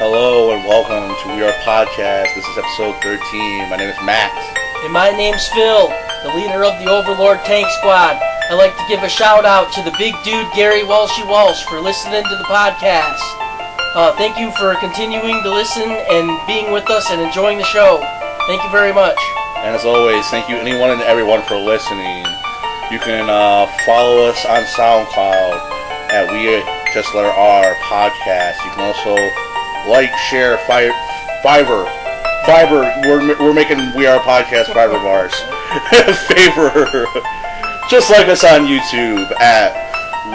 Hello and welcome to We Are Podcast. This is episode 13. My name is Matt. And my name's Phil, the leader of the away.Thank squad. I'd like to give a shout out to the big dude Gary Walshy Walsh for listening to the podcast. Thank you for continuing to listen and being with us and enjoying the show. Thank you very much. And as always, thank you anyone and everyone for listening. You can follow us on SoundCloud at We_R Podcast. You can also like, share, Fiverr. We're making We Are Podcast Fiverr bars. Favor. Just like us on YouTube at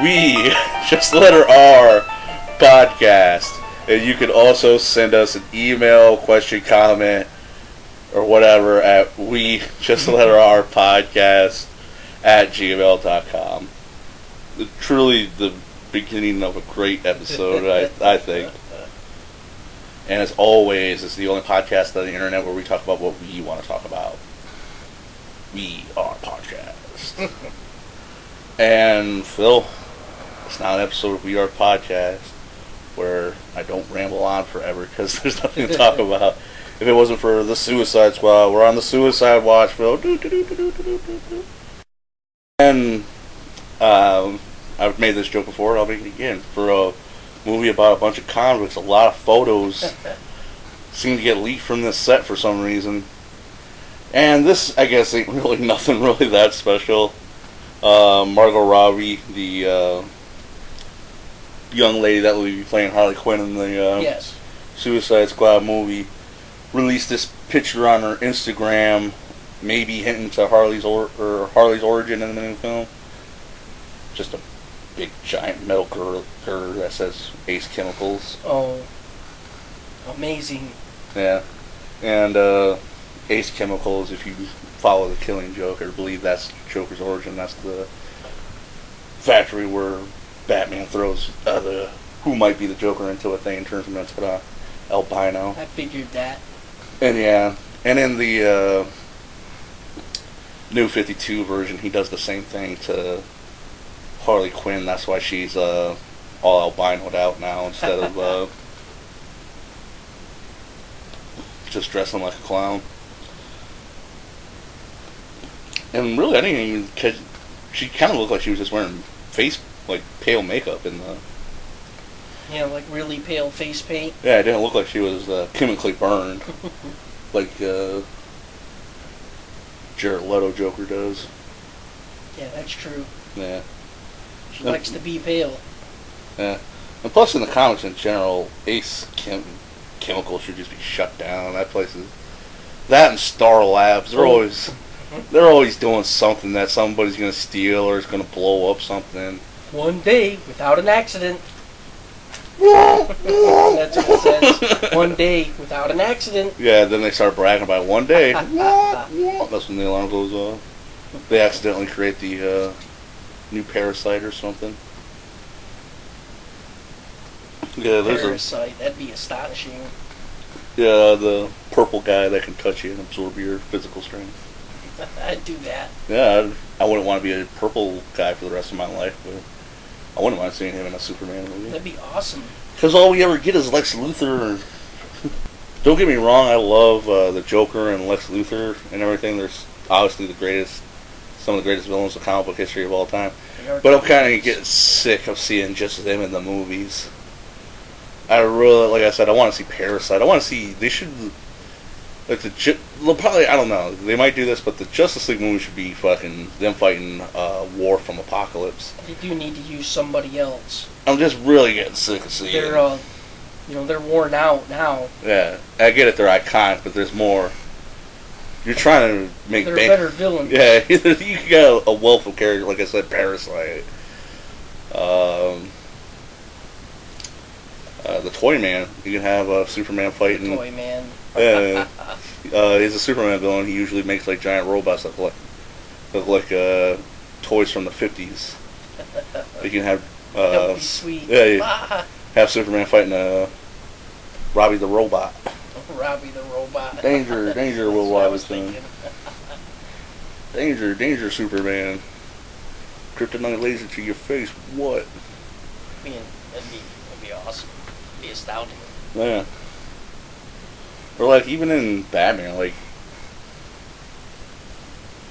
We_R Podcast. And you can also send us an email, question, comment, or whatever at We_R Podcast at gmail.com. Truly the beginning of a great episode, I think. And as always, it's the only podcast on the internet where we talk about what we want to talk about. We are podcast. And Phil, it's now an episode of We Are Podcast where I don't ramble on forever because there's nothing to talk about. If it wasn't for the Suicide Squad, we're on the Suicide Watch, Phil. And I've made this joke before, I'll make it again. For a movie about a bunch of convicts, a lot of photos seem to get leaked from this set for some reason. And this, I guess, ain't really nothing really that special. Margot Robbie, the young lady that will be playing Harley Quinn in the Suicide Squad movie, released this picture on her Instagram, maybe hinting to Harley's origin in the new film. Just a big giant metal girder that says Ace Chemicals. Oh, amazing. Yeah. And Ace Chemicals, if you follow the Killing Joke or believe that's Joker's origin, that's the factory where Batman throws who might be the Joker into a thing and turns him into an albino. I figured that. And yeah, and in the New 52 version, he does the same thing to Harley Quinn. That's why she's all albinoed out now instead of just dressing like a clown. And really, I didn't even catch. She kind of looked like she was just wearing pale makeup in the. Yeah, like really pale face paint. Yeah, it didn't look like she was chemically burned, like Jared Leto Joker does. Yeah, that's true. Yeah. She likes to be pale. Yeah. And plus, in the comics in general, Ace Chemical should just be shut down. That place is. That and Star Labs, they're always doing something that somebody's going to steal or is going to blow up something. One day without an accident. That's what it says. One day without an accident. Yeah, then they start bragging about one day. That's when the alarm goes off. They accidentally create the new Parasite or something. Yeah, there's Parasite, that'd be astonishing. Yeah, the purple guy that can touch you and absorb your physical strength. I'd do that. Yeah, I wouldn't want to be a purple guy for the rest of my life, but I wouldn't mind seeing him in a Superman movie. That'd be awesome. Because all we ever get is Lex Luthor. Don't get me wrong, I love the Joker and Lex Luthor and everything. They're obviously some of the greatest villains of comic book history of all time. But I'm kind of getting sick of seeing just them in the movies. I really, like I said, I want to see Parasite. I want to see, they should, like probably, I don't know, they might do this, but the Justice League movie should be fucking them fighting War from Apocalypse. They do need to use somebody else. I'm just really getting sick of seeing they're, they're worn out now. Yeah, I get it, they're iconic, but there's more. You're trying to make they're better villains. Yeah, you got a wealth of characters, like I said, Parasite. The Toy Man. You can have Superman fighting. Toy Man. Yeah, he's a Superman villain. He usually makes like giant robots that look like toys from the 50s. You can have that would be sweet. Yeah, have Superman fighting Robbie the Robot. Robbie the Robot. Danger, Will Robinson. Danger, Superman. Kryptonite laser to your face. What? Man, that'd be awesome. It'd be astounding. Yeah. Or like even in Batman, like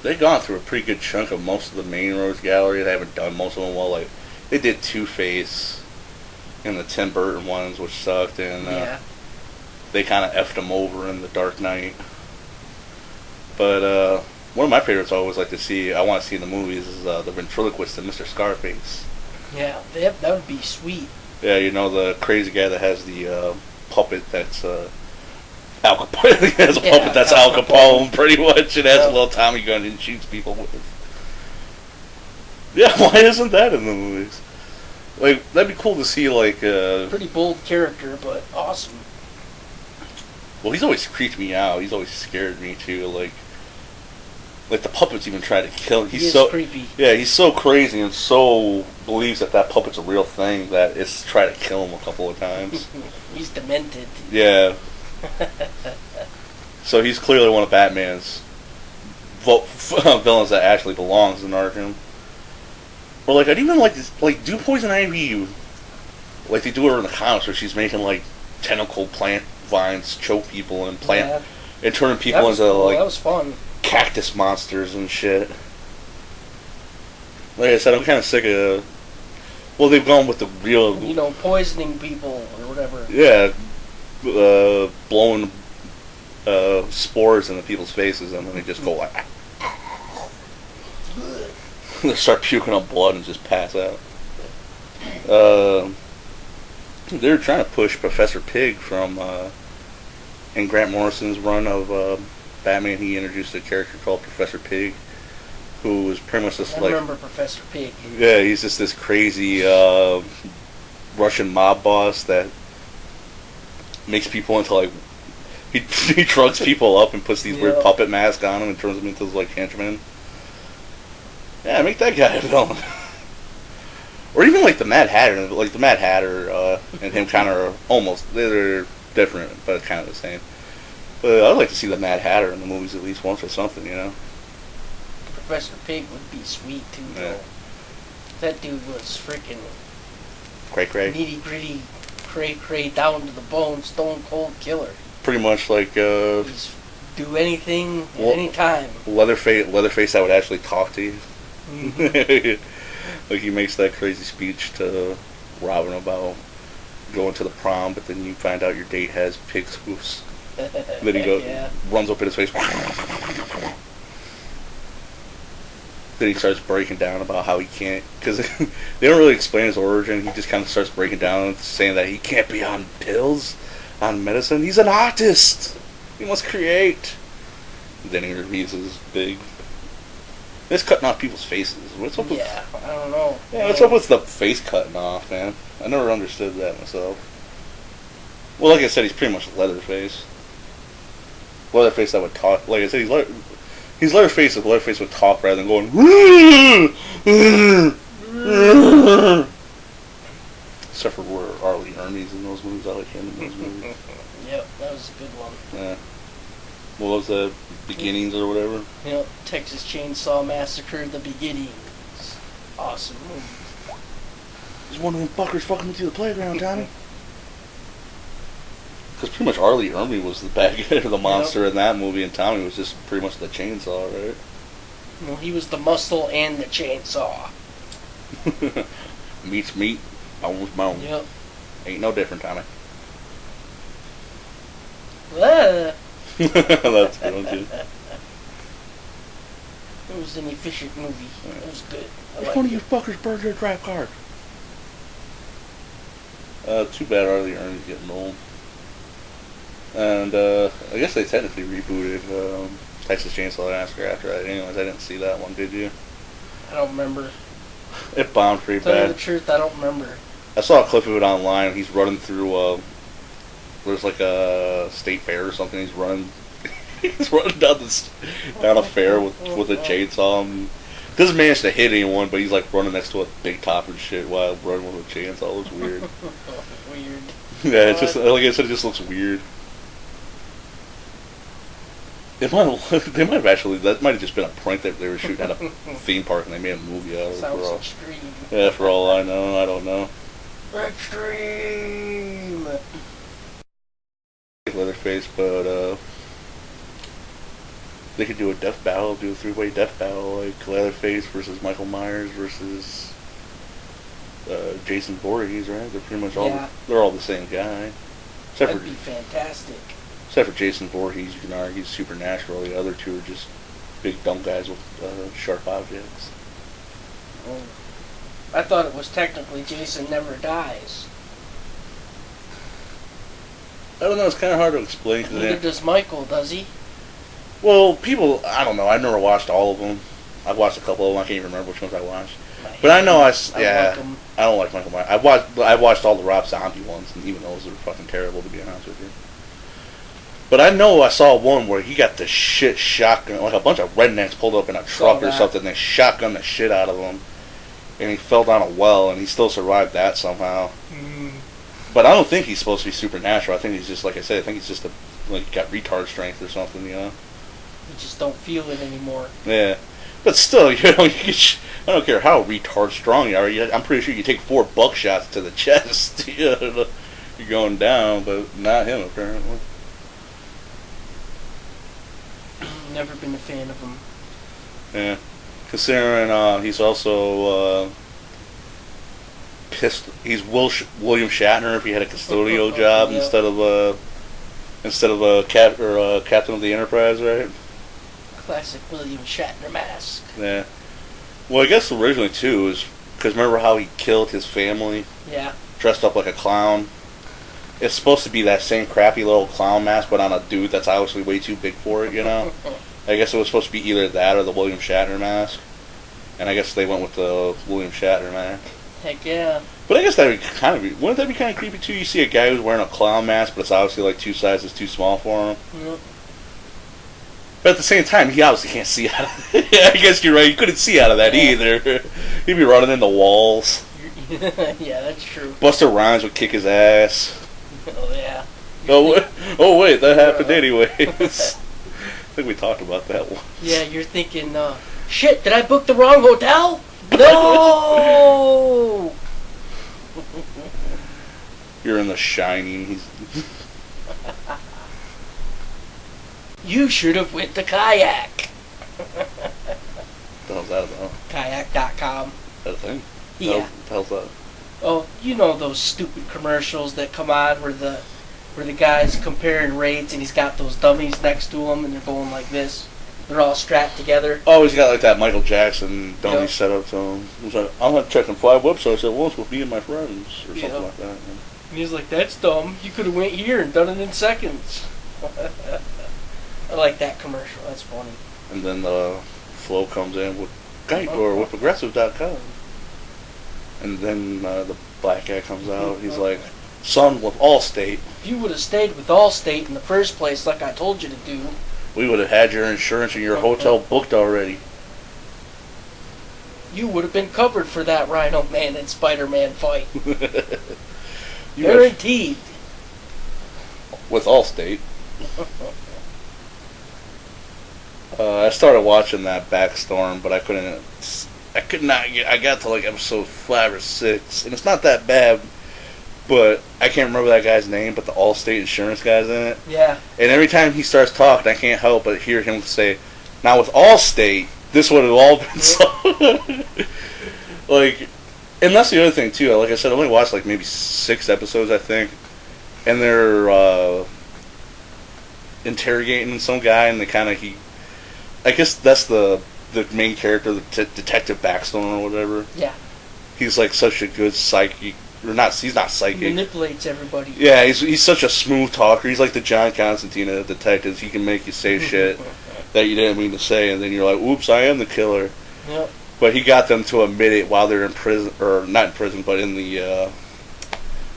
they've gone through a pretty good chunk of most of the main rogues gallery. They haven't done most of them well. Like they did Two-Face in the Tim Burton ones, which sucked, and they kind of effed him over in the Dark Knight. But one of my favorites I always like to see, I want to see in the movies, is the ventriloquist in Mr. Scarface. Yeah, that would be sweet. Yeah, you know, the crazy guy that has the puppet that's Al Capone. He has a puppet that's Al Capone, pretty much. It has a little Tommy gun and shoots people with. Yeah, why isn't that in the movies? Like, that'd be cool to see, like... pretty bold character, but awesome. Well, he's always creeped me out. He's always scared me, too. Like the puppets even try to kill him. He's so creepy. Yeah, he's so crazy and so believes that puppet's a real thing that it's tried to kill him a couple of times. He's demented. Yeah. So he's clearly one of Batman's villains that actually belongs in Arkham. Or like, I'd even like to, like, do Poison Ivy like they do her in the comics, where she's making like tentacle plant vines choke people and and turning people into like that was fun. Cactus monsters and shit. Like I said, I'm kind of sick of. Well, they've gone with the real. Poisoning people or whatever. Yeah, blowing spores into people's faces, and then they just go like. They start puking up blood and just pass out. They're trying to push Professor Pig from in Grant Morrison's run of Batman. He introduced a character called Professor Pig, who was pretty much just I remember Professor Pig. Yeah, he's just this crazy Russian mob boss that makes people into like he drugs people up and puts these weird puppet masks on them and turns them into like henchmen. Yeah, make that guy a villain. Or even like the Mad Hatter. Like the Mad Hatter and him kind of almost, they're different but kind of the same. But I'd like to see the Mad Hatter in the movies at least once or something, you know. Professor Pig would be sweet too, though. That dude was freaking cray nitty gritty, cray down to the bone, stone cold killer. Pretty much like Just do anything at any time. Leatherface that would actually talk to you. Mm-hmm. Like he makes that crazy speech to Robin about going to the prom, but then you find out your date has pig's hoofs. Then he runs up in his face. Then he starts breaking down about how he can't, because they don't really explain his origin. He just kind of starts breaking down, saying that he can't be on pills, on medicine. He's an artist. He must create. And then he reveals his big. It's cutting off people's faces. What's up with? Yeah, I don't know. Yeah, what's up with the face cutting off, man? I never understood that myself. Well, like I said, he's pretty much Leatherface. Leatherface that would talk. Like I said, he's Leatherface if Leatherface would talk rather than going. Except for where Arlie Ermey's in those movies. I like him in those movies. Yep, that was a good one. Yeah. What was the Beginnings or whatever? Yep, Texas Chainsaw Massacre: The Beginnings. Awesome movie. There's one of them fuckers fucking me through the playground, Tommy. Because pretty much Arlie Ermey was the bad guy, the monster in that movie, and Tommy was just pretty much the chainsaw, right? Well, he was the muscle and the chainsaw. Meat's meat, bone's bone. Yep. Ain't no different, Tommy. That's good one, too. It was an efficient movie. It was good. Which one of you fuckers burned your trap card? Too bad Arlie Ermey's getting old. And I guess they technically rebooted Texas Chainsaw Massacre after that. Anyways, I didn't see that one. Did you? I don't remember. It bombed pretty Tell bad. you the truth, I don't remember. I saw a clip of it online. He's running through. There's like a state fair or something. He's running. He's running down a fair with a chainsaw. And doesn't manage to hit anyone, but he's like running next to a big top and shit while running with a chainsaw. It looks weird. Weird. Yeah, it's just like I said. It just looks weird. They might have actually. That might have just been a prank that they were shooting at a theme park and they made a movie out of it. Sounds extreme. Yeah, for all I know, I don't know. Extreme. like Leatherface, but they could do a death battle, do a 3-way death battle, like Leatherface versus Michael Myers versus Jason Voorhees, right? They're pretty much they're all the same guy. That'd be fantastic. Except for Jason Voorhees, you can argue he's supernatural. The other two are just big dumb guys with sharp objects. Oh. I thought it was technically Jason Never Dies. I don't know, it's kind of hard to explain. Neither does Michael, does he? Well, people, I don't know. I've never watched all of them. I've watched a couple of them. I can't even remember which ones I watched. But I know I don't like Michael Myers. I watched all the Rob Zombie ones, and even those are fucking terrible, to be honest with you. But I know I saw one where he got the shit shotgun, like a bunch of rednecks pulled up in a truck or something, and they shotgunned the shit out of him. And he fell down a well, and he still survived that somehow. Mm. But I don't think he's supposed to be supernatural. I think he's just, like I said, I think he's just got retard strength or something, you know? You just don't feel it anymore. Yeah. But still, you know, I don't care how retard strong you are. I'm pretty sure you take 4 buckshots to the chest. You're going down, but not him, apparently. Never been a fan of him. Yeah. Considering he's also he's William Shatner if he had a custodial job instead of a captain of the Enterprise, right? Classic William Shatner mask. Yeah. Well, I guess originally too is because remember how he killed his family? Yeah. Dressed up like a clown. It's supposed to be that same crappy little clown mask, but on a dude that's obviously way too big for it, you know? I guess it was supposed to be either that or the William Shatner mask. And I guess they went with the William Shatner mask. Heck yeah. But I guess that would kind of be... Wouldn't that be kind of creepy, too? You see a guy who's wearing a clown mask, but it's obviously like 2 sizes too small for him. Yep. But at the same time, he obviously can't see out of it. Yeah, I guess you're right. He couldn't see out of that either. He'd be running into walls. Yeah, that's true. Busta Rhymes would kick his ass. Oh, yeah. Oh, wait, that happened anyways. I think we talked about that one. Yeah, you're thinking, shit, did I book the wrong hotel? No! You're in The Shining. You should have went to Kayak. What the hell's that about? Kayak.com. Is that a thing? Yeah. What the hell's that? Oh, you know those stupid commercials that come on where the guy's comparing rates and he's got those dummies next to him and they're going like this. They're all strapped together. Oh, he's got like that Michael Jackson dummy set up to him. He's like, I'm not checking 5 websites at once with me and my friends, or something like that. Yeah. And he's like, that's dumb. You could have went here and done it in seconds. I like that commercial. That's funny. And then the Flo comes in with or with Progressive.com. And then the black guy comes out. He's like, son, with Allstate. If you would have stayed with Allstate in the first place like I told you to do, we would have had your insurance and your hotel booked already. You would have been covered for that Rhino Man and Spider-Man fight. Guaranteed. With Allstate. I started watching that Backstorm, but I could not get. I got to like episode 5 or 6, and it's not that bad. But I can't remember that guy's name, but the Allstate insurance guy's in it. Yeah. And every time he starts talking, I can't help but hear him say, "Now with Allstate, this would have all been so." Like, and that's the other thing too. Like I said, I only watched like maybe 6 episodes, I think, and they're interrogating some guy, and I guess that's the main character, the Detective Backstorm or whatever. Yeah. He's like such a good psychic. Or not, he's not psychic. He manipulates everybody. Yeah, he's such a smooth talker. He's like the John Constantine of detectives. He can make you say shit that you didn't mean to say, and then you're like, oops, I am the killer. Yep. But he got them to admit it while they're in prison, or not in prison, but in the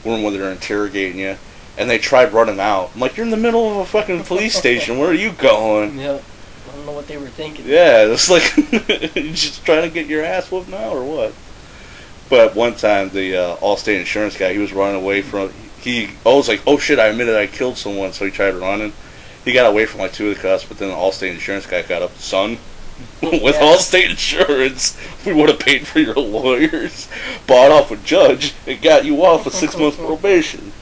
room where they're interrogating you. And they tried running out. I'm like, you're in the middle of a fucking police station. Where are you going? Yep. I don't know what they were thinking. Yeah, it's like, you just trying to get your ass whooped now, or what? But one time, the Allstate insurance guy, he was running away from... I was like, oh shit, I admitted I killed someone, so he tried running. He got away from like 2 of the cops, but then the Allstate insurance guy got up. Son, with Allstate insurance, we would have paid for your lawyers, bought off a judge, and got you off with 6 months probation.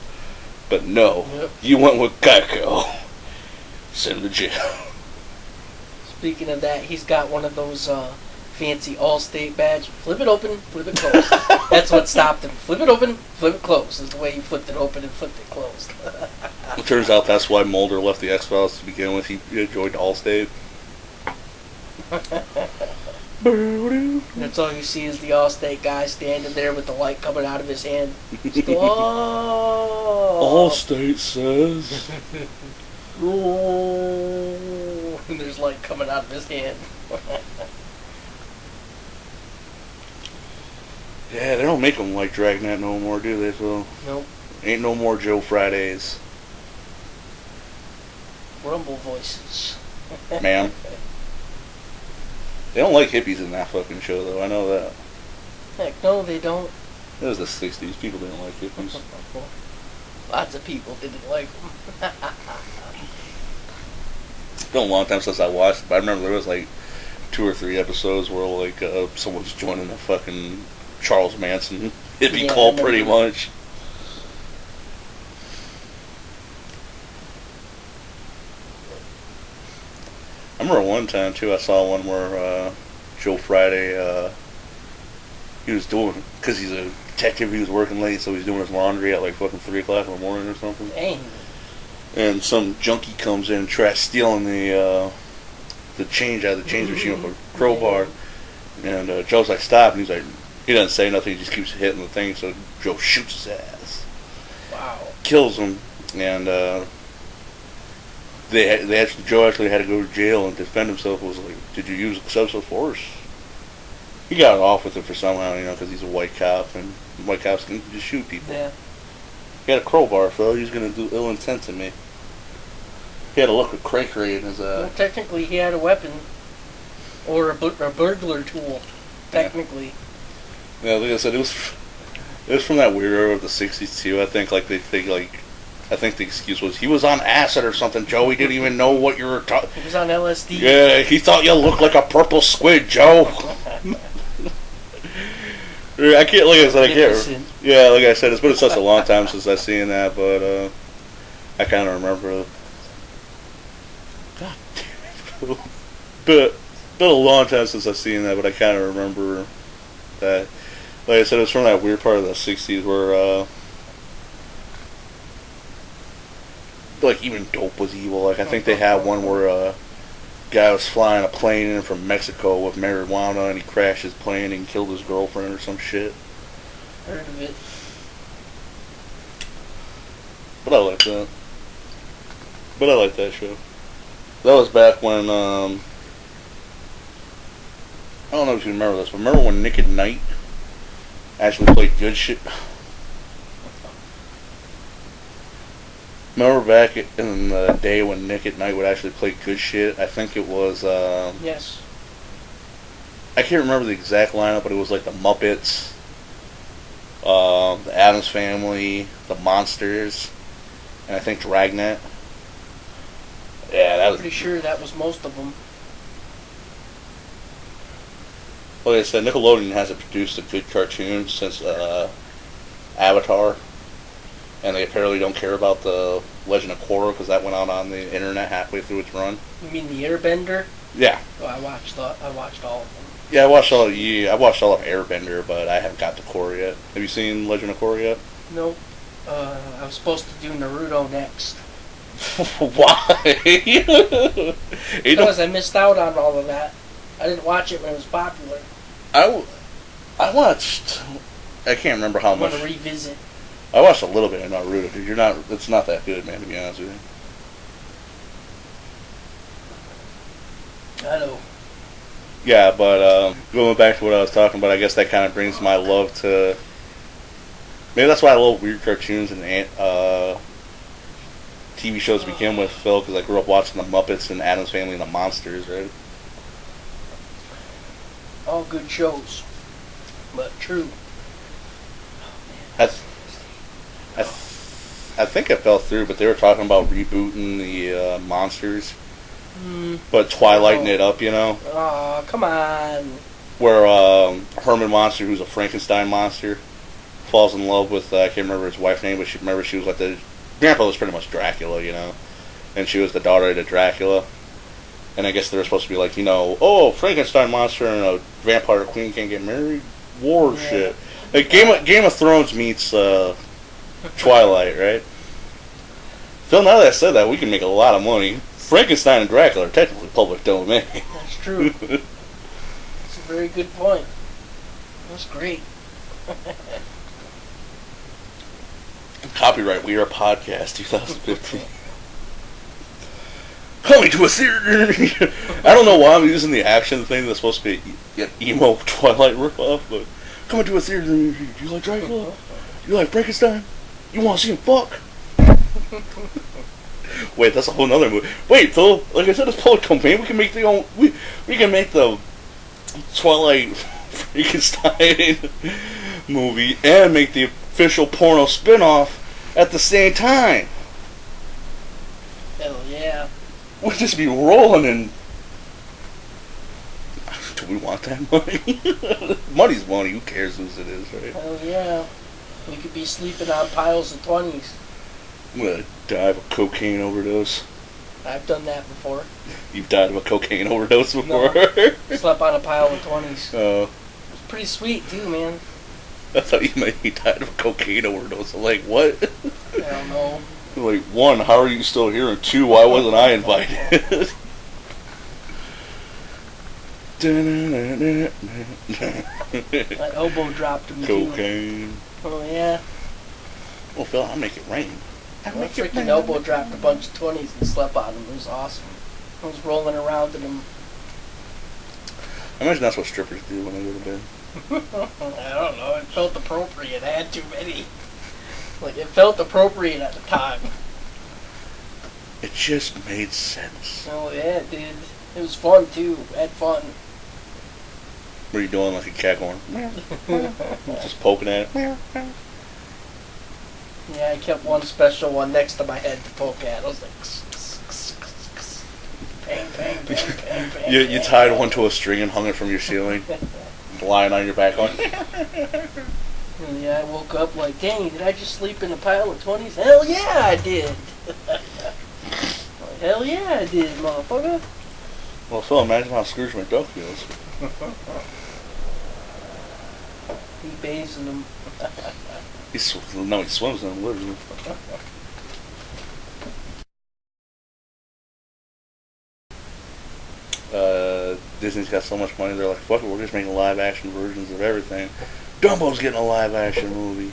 But no, Yep. you went with Geico. Send him to jail. Speaking of that, he's got one of those fancy Allstate badge. Flip it open, flip it closed. That's what stopped him. Flip it open, flip it closed. Is the way he flipped it open and flipped it closed. It turns out that's why Mulder left the X-Files to begin with. He joined Allstate. That's all you see is the Allstate guy standing there with the light coming out of his hand. Stop! Allstate says. Oh, and there's light coming out of his hand. Yeah, they don't make them like Dragnet no more, do they, Phil? Nope. Ain't no more Joe Fridays. Rumble voices. Ma'am. They don't like hippies in that fucking show, though. I know that. Heck, no, they don't. It was the 60s. People didn't like hippies. Lots of people didn't like them. It's been a long time since I watched it, but I remember there was like 2 or 3 episodes where like someone's joining a fucking Charles Manson hippie cult pretty much. I remember one time too, I saw one where Joe Friday, he was doing, because he's a detective, he was working late, so he's doing his laundry at like fucking 3 o'clock in the morning or something. Dang. And some junkie comes in and tries stealing the change out of the change machine with a crowbar. And Joe's like, stop. And he's like, he doesn't say nothing. He just keeps hitting the thing. So Joe shoots his ass. Wow. Kills him. And Joe actually had to go to jail and defend himself. It was like, did you use excessive force? He got off with it for somehow, because he's a white cop. And white cops can just shoot people. Yeah. He had a crowbar, so he was going to do ill intent to me. He had a look of cray-cray in his... Well, technically, he had a weapon. Or a burglar tool. Technically. Yeah, like I said, it was from that weird era of the 60s, too. I think, I think the excuse was, he was on acid or something, Joe. He didn't even know what you were talking... He was on LSD. Yeah, he thought you looked like a purple squid, Joe. I can't, like I said, I can't... Yeah, like I said, it's been such a long time since I've seen that, but, I kind of remember... God damn it. But it's been a long time since I've seen that, but I kind of remember that. Like I said, it's from that weird part of the 60s where, like, even dope was evil. Like, I think they had one where a guy was flying a plane in from Mexico with marijuana, and he crashed his plane and killed his girlfriend or some shit. Heard of it. But I like that. But I like that show. That was back when, I don't know if you remember this, but remember when Nick at Night actually played good shit? Remember back in the day when Nick at Night would actually play good shit? I think it was, Yes. I can't remember the exact lineup, but it was like the Muppets, the Addams Family, the Monsters, and I think Dragnet. Yeah, that was... Pretty sure that was most of them. Like I said, Nickelodeon hasn't produced a good cartoon since Avatar, and they apparently don't care about the Legend of Korra because that went out on the internet halfway through its run. You mean the Airbender? Yeah. Oh, I watched all of them. Yeah, I watched all of Airbender, but I haven't got to Korra yet. Have you seen Legend of Korra yet? Nope. I was supposed to do Naruto next. Why? Because I missed out on all of that. I didn't watch it when it was popular. I watched... I can't remember how much. I want to revisit. I watched a little bit of Naruto, dude. It's not that good, man, to be honest with you. I know. Yeah, but going back to what I was talking about, I guess that kind of brings my love to... Maybe that's why I love weird cartoons and TV shows to begin with, Phil, because I grew up watching the Muppets and Addams Family and the Monsters, right? All good shows. But true. I think it fell through, but they were talking about rebooting the Monsters, but Twilighting it up, Oh, come on. Where Herman Monster, who's a Frankenstein monster, falls in love with, I can't remember his wife's name, but she was like the grandpa was pretty much Dracula, and she was the daughter of the Dracula. And I guess they were supposed to be like, oh, Frankenstein monster and a vampire queen can't get married? War shit. Like Game of Thrones meets Twilight, right? Phil, now that I said that, we can make a lot of money. Frankenstein and Dracula are technically public domain. That's true. That's a very good point. That's great. Copyright We Are Podcast 2015. Coming to a theater. I don't know why I'm using the action thing that's supposed to be an emo Twilight ripoff, but coming to a theater. Do you like Dracula? You like Frankenstein? You want to see him fuck? Wait, that's a whole nother movie. Wait, Phil, like I said, it's public domain. We can make we can make the Twilight Frankenstein movie and make the official porno spin-off at the same time. Hell yeah. We'll just be rolling in. Do we want that money? Money's money. Who cares whose it is, right? Hell yeah. We could be sleeping on piles of 20s. I'm gonna die of a cocaine overdose. I've done that before. You've died of a cocaine overdose before? No. Slept on a pile of 20s. Oh. It's pretty sweet too, man. I thought you meant you died of a cocaine overdose. I'm like, what? I don't know. Like, one, how are you still here? And two, why wasn't I invited? My elbow dropped him cocaine. too. Oh yeah. Well, Phil, I'll make it rain. My freaking elbow dropped a bunch of 20s and slept on them. It was awesome. I was rolling around in them. I imagine that's what strippers do when they go to bed. I don't know. It felt appropriate. I had too many. Like, it felt appropriate at the time. It just made sense. Oh, yeah, it did. It was fun, too. I had fun. Were you doing like a cat going? Just poking at it? Yeah, I kept one special one next to my head to poke at. I was like, bang, bang, bang, bang, bang. You tied one to a string and hung it from your ceiling, lying on your back on. And yeah, I woke up like, dang, did I just sleep in a pile of 20s? Hell yeah, I did. Like, hell yeah, I did, motherfucker. Well, Phil, imagine how Scrooge McDuck feels. He bathes in them. He swims in them, literally. Disney's got so much money, they're like, fuck it, we're just making live action versions of everything. Dumbo's getting a live action movie.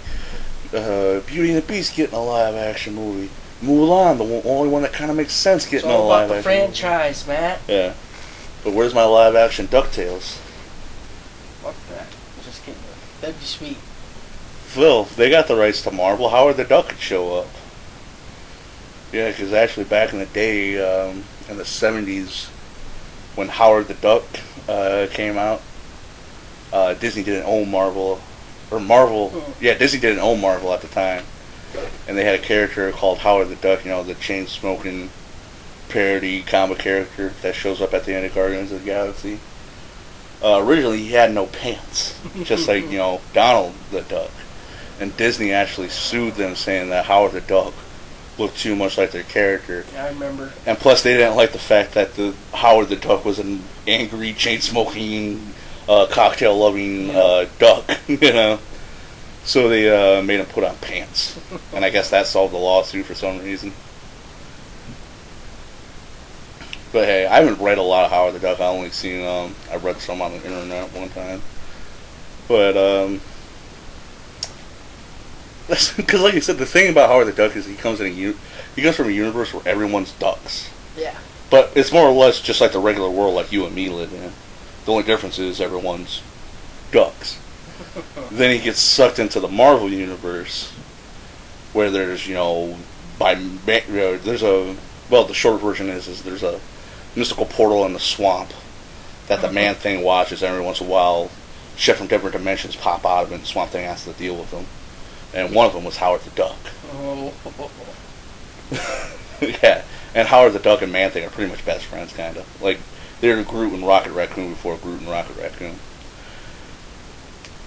Beauty and the Beast getting a live action movie. Mulan, the only one that kind of makes sense, getting a live action movie. It's all about the franchise, Matt. Yeah. But where's my live action DuckTales? Fuck that. Just kidding. That'd be sweet. Phil, they got the rights to Marvel. Howard the Duck could show up. Yeah, because actually back in the day, in the 70s, when Howard the Duck came out, Disney didn't own Marvel. Yeah, Disney didn't own Marvel at the time. And they had a character called Howard the Duck, the chain-smoking parody comic character that shows up at the end of Guardians of the Galaxy. Originally, he had no pants, just like, Donald the Duck. And Disney actually sued them, saying that Howard the Duck looked too much like their character. Yeah, I remember. And plus, they didn't like the fact that the Howard the Duck was an angry, chain-smoking, cocktail-loving duck, So they made him put on pants. And I guess that solved the lawsuit for some reason. But hey, I haven't read a lot of Howard the Duck. I only seen, I read some on the internet one time. But, because like you said, the thing about Howard the Duck is he comes from a universe where everyone's ducks. Yeah. But it's more or less just like the regular world like you and me live in. The only difference is everyone's ducks. Then he gets sucked into the Marvel universe, where there's, the short version is there's a mystical portal in the swamp that the Man-Thing watches. Every once in a while, shit from different dimensions pop out of it, and the Swamp Thing has to deal with them. And one of them was Howard the Duck. Oh. Yeah, and Howard the Duck and Man-Thing are pretty much best friends, kind of. Like, they were Groot and Rocket Raccoon before Groot and Rocket Raccoon.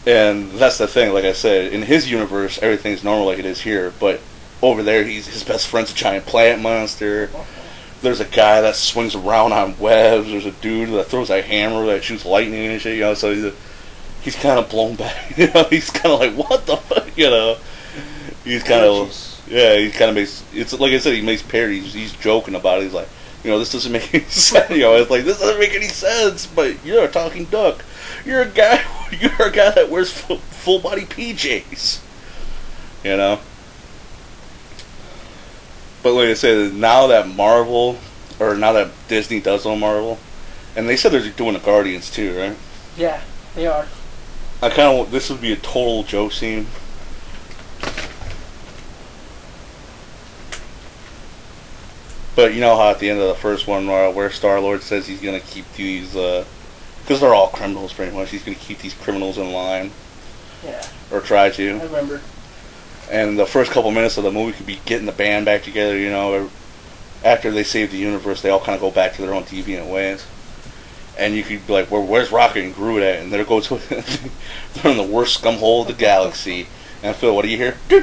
And that's the thing, like I said, in his universe, everything's normal like it is here, but over there, his best friend's a giant plant monster. There's a guy that swings around on webs. There's a dude that throws a hammer that shoots lightning and shit, you know, so he's kind of blown back, you know, he's kind of like, what the fuck, you know, he's kind of, yeah, he kind of makes, it's like I said, he makes parodies, he's joking about it, he's like, you know, this doesn't make any sense, you know, it's like, this doesn't make any sense, but you're a talking duck, you're a guy that wears full body PJs, you know. But like I said, now that Disney does own Marvel, and they said they're doing the Guardians too, right? Yeah, they are. I kind of, this would be a total joke scene. But you know how at the end of the first one, where Star-Lord says he's going to keep these, because they're all criminals pretty much, he's going to keep these criminals in line. Yeah. Or try to. I remember. And the first couple minutes of the movie could be getting the band back together, you know. After they save the universe, they all kind of go back to their own deviant ways. And you could be like, where's Rocket and Groot at? And they're they're in the worst scumhole of the galaxy. And Phil, what do you hear? They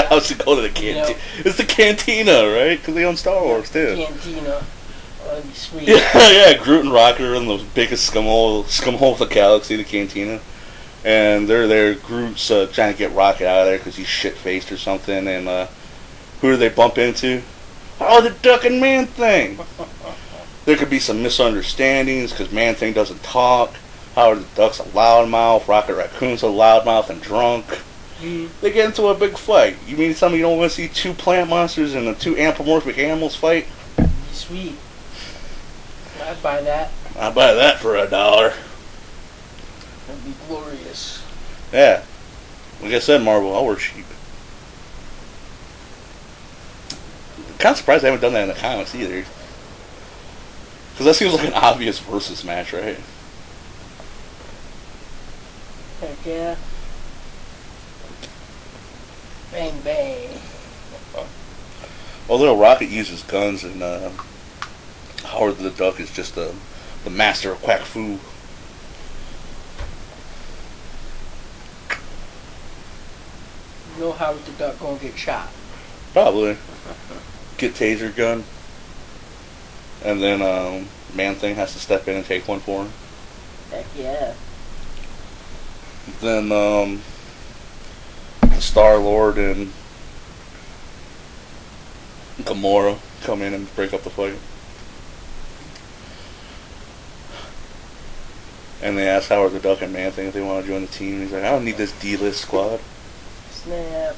obviously go to the cantina. Yep. It's the cantina, right? Because they own Star Wars, too. Cantina. Oh, that'd be sweet. Yeah, Groot and Rocket are in the biggest scumhole of the galaxy, the cantina. And they're there. Groot's trying to get Rocket out of there because he's shit-faced or something. And who do they bump into? Oh, the Duck and Man-Thing. There could be some misunderstandings because Man-Thing doesn't talk. Howard the Duck's a loudmouth. Rocket Raccoon's a loudmouth and drunk. They get into a big fight. You mean to tell me you don't want to see two plant monsters and the two anthropomorphic animals fight? Sweet. I'd buy that. I'd buy that for $1. That'd be glorious. Yeah. Like I said, Marvel, I'll work cheap. Kind of surprised they haven't done that in the comics either. Because that seems like an obvious versus match, right? Heck yeah. Bang bang. Although Rocket uses guns and Howard the Duck is just the master of quack fu. You know Howard the Duck gonna get shot. Probably. Get taser gun. And then Man-Thing has to step in and take one for him. Heck yeah. Then Star-Lord and Gamora come in and break up the fight. And they ask Howard the Duck and Man-Thing if they want to join the team. He's like, I don't need this D-list squad. Snap.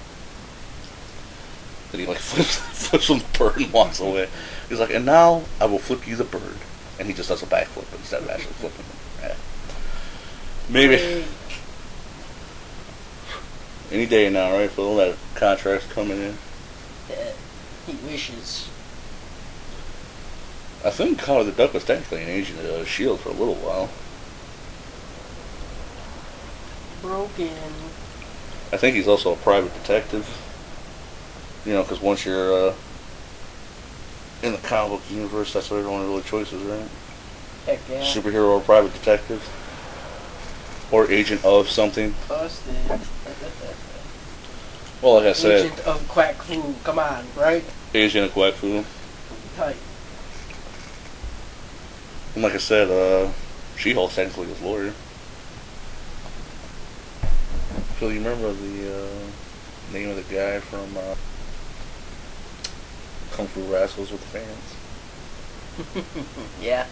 Then he like flips him the bird and walks away. He's like, and now I will flip you the bird. And he just does a backflip instead of actually flipping him. Yeah. Maybe. Hey. Any day now, right? For all that contracts coming in. Yeah. He wishes. I think Howard the Duck was technically an agent of S.H.I.E.L.D. for a little while. Broken. I think he's also a private detective. You know, because once you're in the comic book universe, that's what everyone really choices, right? Heck yeah. Superhero or private detective. Or agent of something. Busted. Well, like I said... Agent of Quack Fu. Come on, right? Agent of Quack Fu. Tight. And like I said, She-Hulk technically was a lawyer. Phil, you remember the name of the guy from Kung Fu Rascals with the Fans? Yeah.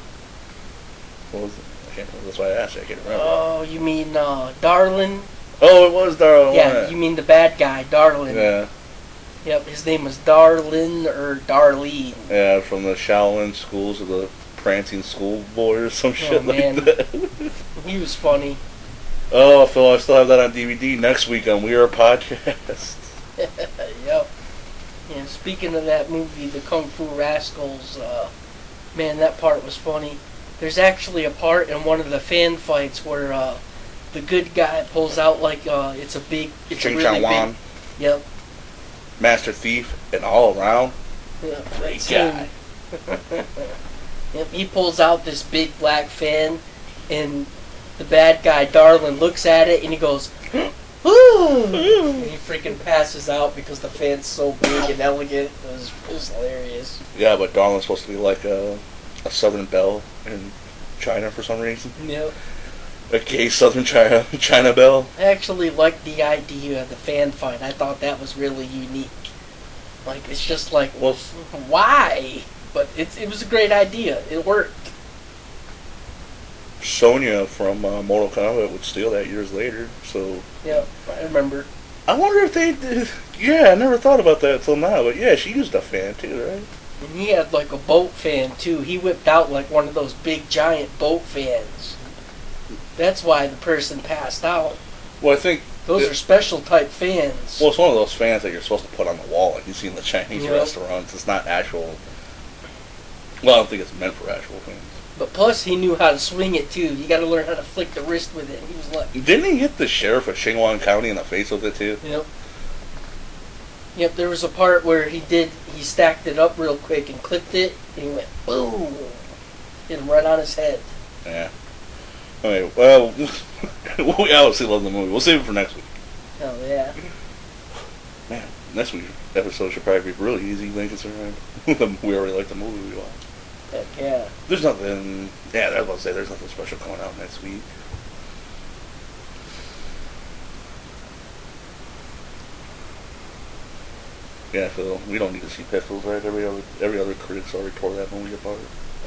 What was it? I can't remember. That's why I asked you. I can't remember. Oh, you mean Darlin? Oh, it was Darlin. Yeah, you mean the bad guy, Darlin. Yeah. Yep, his name was Darlin or Darlene. Yeah, from the Shaolin schools of the Prancing Schoolboy or some shit like that. He was funny. Oh, Phil, I still have that on DVD next week on We Are a Podcast. Yep. Yeah, speaking of that movie, the Kung Fu Rascals, man, that part was funny. There's actually a part in one of the fan fights where the good guy pulls out like it's a Ching really Chang Wan. big. Yep. Master Thief and all around. Yep, Great guy. Yep, he pulls out this big black fan, and the bad guy, Darlin, looks at it and he goes, And he freaking passes out because the fan's so big and elegant. It was hilarious. Yeah, but Darlin's supposed to be like a Southern Belle in China for some reason. Yep. A gay Southern China Belle. I actually liked the idea of the fan fight. I thought that was really unique. Like, it's just like, Well, why? But it was a great idea. It worked. Sonya from Mortal Kombat would steal that years later, so... Yeah, I remember. I wonder if they did... Yeah, I never thought about that until now, but yeah, she used a fan too, right? And he had like a boat fan too. He whipped out like one of those big giant boat fans. That's why the person passed out. Well, I think... Those are special type fans. Well, it's one of those fans that you're supposed to put on the wall, like you see in the Chinese Yep. restaurants. It's not actual... Well, I don't think it's meant for actual fans. But plus, he knew how to swing it too. You got to learn how to flick the wrist with it. He was like, Didn't he hit the sheriff of Xinguang County in the face with it too? Yep. There was a part where he stacked it up real quick and clipped it, and he went boom, hit him right on his head. Yeah. Okay, well, we obviously love the movie. We'll save it for next week. Oh yeah. Man, next week's episode should probably be really easy when considering we already like the movie we watched. Heck yeah. There's nothing. Yeah, I was about to say there's nothing special coming out next week. Yeah, Phil, we don't need to see Pistols, right? Every other critic's already tore that movie apart.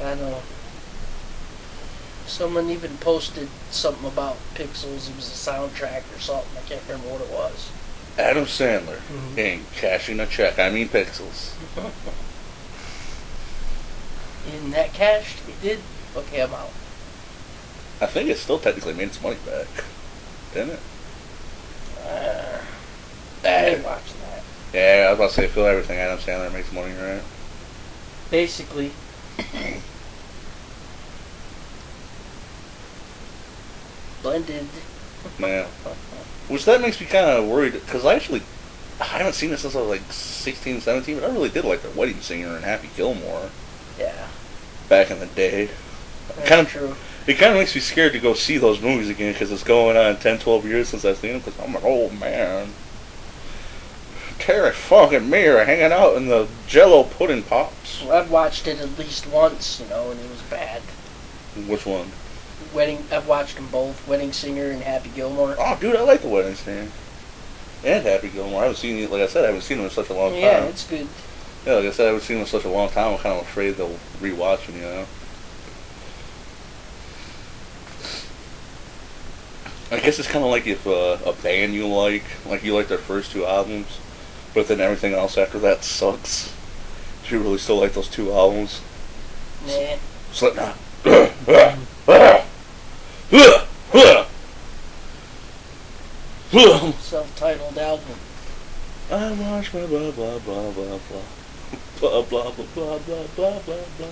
I know. Someone even posted something about Pixels. It was a soundtrack or something. I can't remember what it was. Adam Sandler ain't cashing a check. I mean Pixels. Isn't that cashed? It did. Okay, I'm out. I think it still technically made its money back, didn't it? I ain't watching that. Yeah, I was about to say, Phil, everything Adam Sandler makes money, right? Basically. Blended. Yeah. Which that makes me kind of worried, because I haven't seen it since I was like 16, 17, but I really did like The Wedding Singer and Happy Gilmore. Yeah. Back in the day. That's true. It kind of makes me scared to go see those movies again, because it's going on 10, 12 years since I've seen them, because I'm an old man. Terry fucking me are hanging out in the Jello pudding pops. Well, I've watched it at least once, and it was bad. Which one? I've watched them both, Wedding Singer and Happy Gilmore. Oh, dude, I like The Wedding Singer. And Happy Gilmore. I haven't seen it, like I said, I haven't seen them in such a long time. Yeah, it's good. Yeah, like I said, I haven't seen them in such a long time, I'm kind of afraid they'll rewatch them, you know? I guess it's kind of like if a band you like you like their first two albums, but then everything else after that sucks. Do you really still like those two albums? Nah. Slipknot. Self-titled album. I watch my blah blah blah blah blah. Blah blah blah blah blah blah blah blah.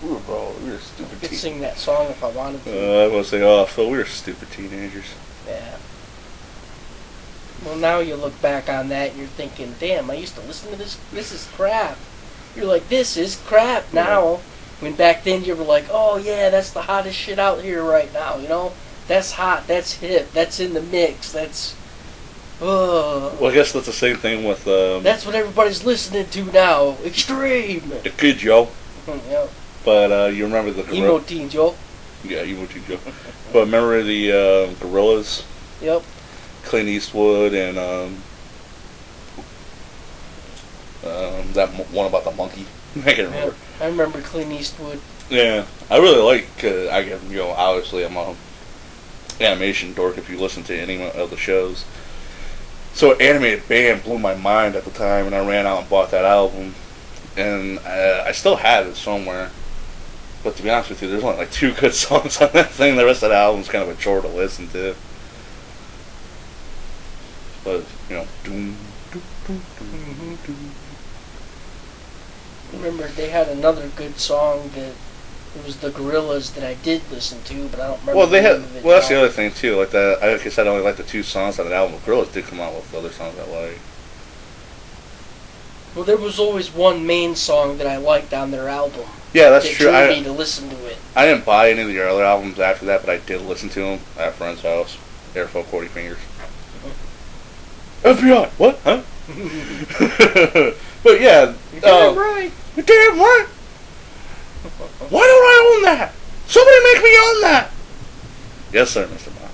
We were stupid I could teenagers. sing that song if I wanted to. I was saying, oh, Phil, we were stupid teenagers. Yeah. Well, now you look back on that and you're thinking, damn, I used to listen to this. This is crap. You're like, this is crap now. When back then you were like, oh yeah, that's the hottest shit out here right now, That's hot, that's hip, that's in the mix, that's... Well, I guess that's the same thing with... that's what everybody's listening to now. Extreme! The Kid, yo. Yeah. But you remember the... Emo teens, yo. Yeah, Emo teens, yo. But remember the Gorillas? Yep. Clint Eastwood and that one about the monkey. I can remember. I remember Clint Eastwood. Yeah, I really like. Obviously I'm a animation dork. If you listen to any of the shows, so Animated Band blew my mind at the time, and I ran out and bought that album, and I still have it somewhere. But to be honest with you, there's only like 2 good songs on that thing. The rest of the album's kind of a chore to listen to. But doom, doom, doom, doom, doom. Remember, they had another good song that it was the Gorillas that I did listen to, but I don't remember. Well, they had. Of it Well, that's now. the other thing too. Like that, like I said, I only like the 2 songs on the album. Gorillas did come out with other songs I like. Well, there was always one main song that I liked on their album. Yeah, that's It true. drew me to listen to it. I didn't buy any of the early albums after that, but I did listen to them at a friend's house. Airflow 40 Fingers. FBI, what? Huh? But yeah. You're damn right. You're damn right. Why don't I own that? Somebody make me own that. Yes, sir, Mr. Matt.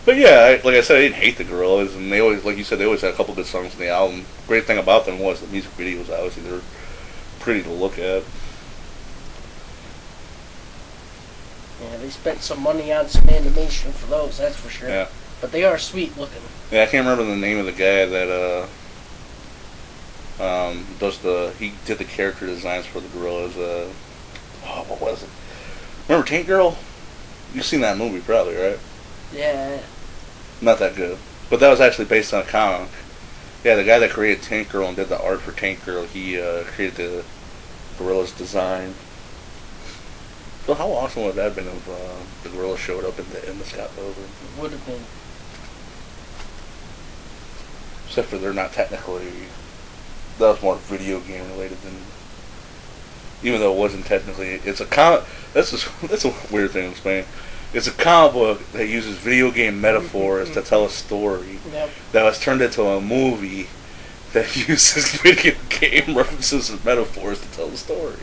But yeah, like I said, I didn't hate the Gorillaz, and they always, like you said, they always had a couple good songs in the album. Great thing about them was the music videos. Obviously, they're pretty to look at. Yeah, they spent some money on some animation for those, that's for sure. Yeah. But they are sweet looking. Yeah, I can't remember the name of the guy that he did the character designs for the Gorillaz. What was it? Remember Tank Girl? You've seen that movie probably, right? Yeah. Not that good. But that was actually based on a comic. Yeah, the guy that created Tank Girl and did the art for Tank Girl, he created the Gorillaz design. So how awesome would that have been if the Gorillaz showed up in the Scott Pilgrim? It would have been. Except for they're not technically... That was more video game related than... Even though it wasn't technically... It's a comic... That's a weird thing to explain. It's a comic book that uses video game metaphors to tell a story. Yep. That was turned into a movie that uses video game references and metaphors to tell the story.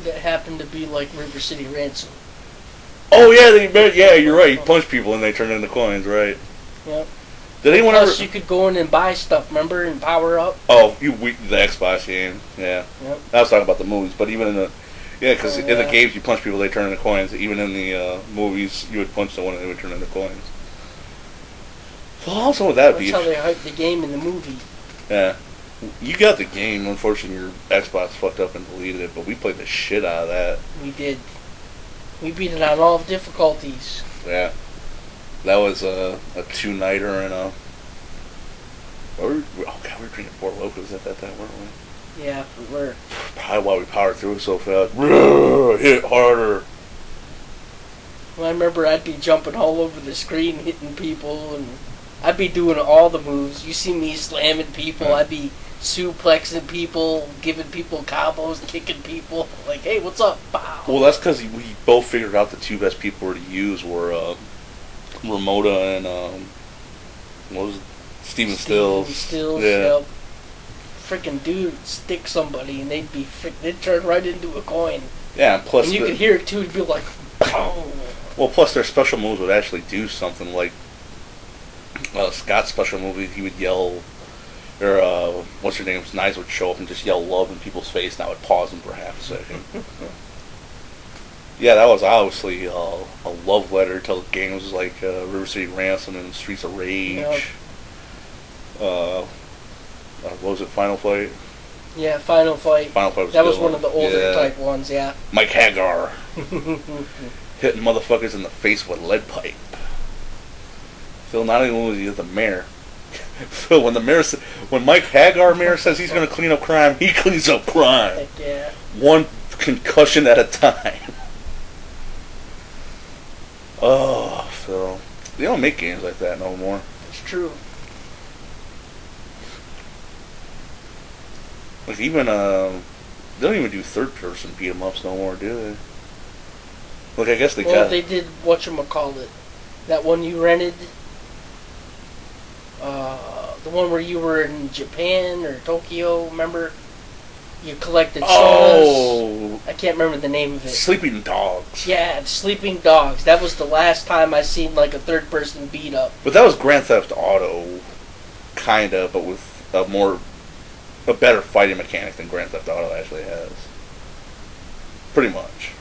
That happened to be like River City Ransom. Oh yeah, you're right. You punch people and they turn into coins, right? Yep. Did anyone Plus, ever... you could go in and buy stuff, remember, and power up. Oh, the Xbox game, yeah. Yep. I was talking about the movies, but even in the... Yeah, because in the Yeah. games you punch people, they turn into coins. Even in the movies, you would punch someone and they would turn into coins. So how awesome would that be? That's how they hyped the game in the movie. Yeah. You got the game. Unfortunately, your Xbox fucked up and deleted it, but we played the shit out of that. We did. We beat it on all difficulties. Yeah. That was a two-nighter and a... Oh god, we were drinking Four Locos at that time, weren't we? Yeah, we were. Probably why we powered through it so fast. Hit harder. Well, I remember I'd be jumping all over the screen, hitting people, and I'd be doing all the moves. You see me slamming people, I'd be suplexing people, giving people combos, kicking people. Like, hey, what's up? Pow. Well, that's because we both figured out the two best people to use were Ramota and what was it? Steven Stills. Stills, yeah. yep. Freaking dude stick somebody and they'd turn right into a coin. Yeah, and plus and you could hear it too. It'd be like, pow. Well, plus their special moves would actually do something like Scott's special move. He would yell, or what's her name's knives would show up and just yell love in people's face, and I would pause them for half a second. Yeah, that was obviously a love letter to games like River City Ransom and Streets of Rage. Yep. What was it, Final Fight? Yeah, Final Fight. Final Fight was that was one of the older type ones, yeah. Mike Hagar. Hitting motherfuckers in the face with a lead pipe. Phil, not only was he the mayor. Phil, when Mike Hagar mayor says he's going to clean up crime, he cleans up crime. Heck yeah. One concussion at a time. Oh, Phil. They don't make games like that no more. It's true. Like even they don't even do third person beat 'em ups no more, do they? Like I guess they got. They did whatchamacallit. That one you rented. The one where you were in Japan or Tokyo, remember? You collected sodas. Oh! I can't remember the name of it. Sleeping Dogs. Yeah, Sleeping Dogs. That was the last time I seen like a third person beat up. But that was Grand Theft Auto, kinda, but with a better fighting mechanic than Grand Theft Auto actually has. Pretty much.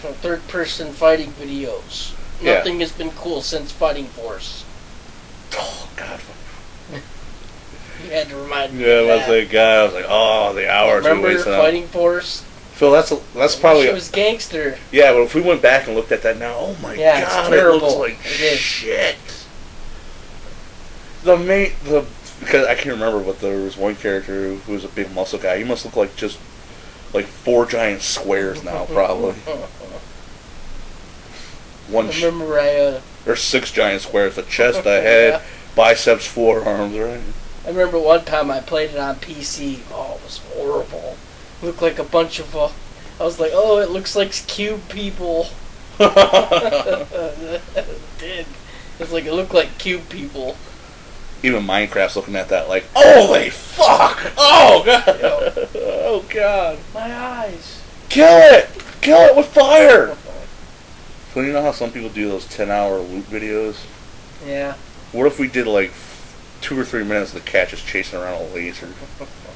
So third person fighting videos. Yeah. Nothing has been cool since Fighting Force. Oh God. You had to remind me. Yeah, of that's that. that guy. I was like, oh, the hours we Remember wasted on. Fighting Force? Phil, that's probably. It was gangster. Yeah, but if we went back and looked at that now, oh my Yeah, God, it's terrible. it looks like It is. shit. Because I can't remember, but there was one character who was a big muscle guy. He must look like just like 4 giant squares now, probably. I remember There's 6 giant squares: the chest, the head, Yeah. biceps, forearms, right? I remember one time I played it on PC. Oh, it was horrible. Looked like a bunch of, I was like, oh, it looks like cube people. It did. It's like, it looked like cube people. Even Minecraft's looking at that like, holy fuck! Oh, God! Oh, God. My eyes. Kill it! Kill it with fire! So you know how some people do those 10-hour loop videos? Yeah. What if we did like 2 or 3 minutes of the cat just chasing around a laser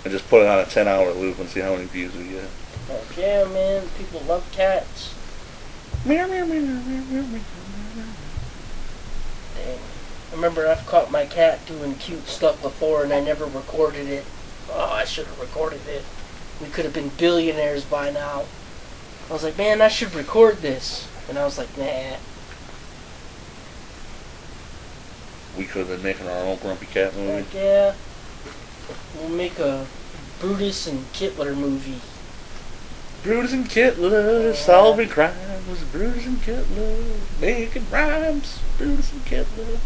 and just put it on a 10-hour loop and see how many views we get? Like, yeah, man, people love cats. Meow, meow, meow, meow, meow, meow. Dang. I remember I've caught my cat doing cute stuff before and I never recorded it. Oh, I should have recorded it. We could have been billionaires by now. I was like, man, I should record this. And I was like, nah. We could have been making our own Grumpy Cat movie. Like, yeah. We'll make a Brutus and Kittler movie. Brutus and Kittler, solving crimes. Brutus and Kittler, making rhymes. Brutus and Kittler.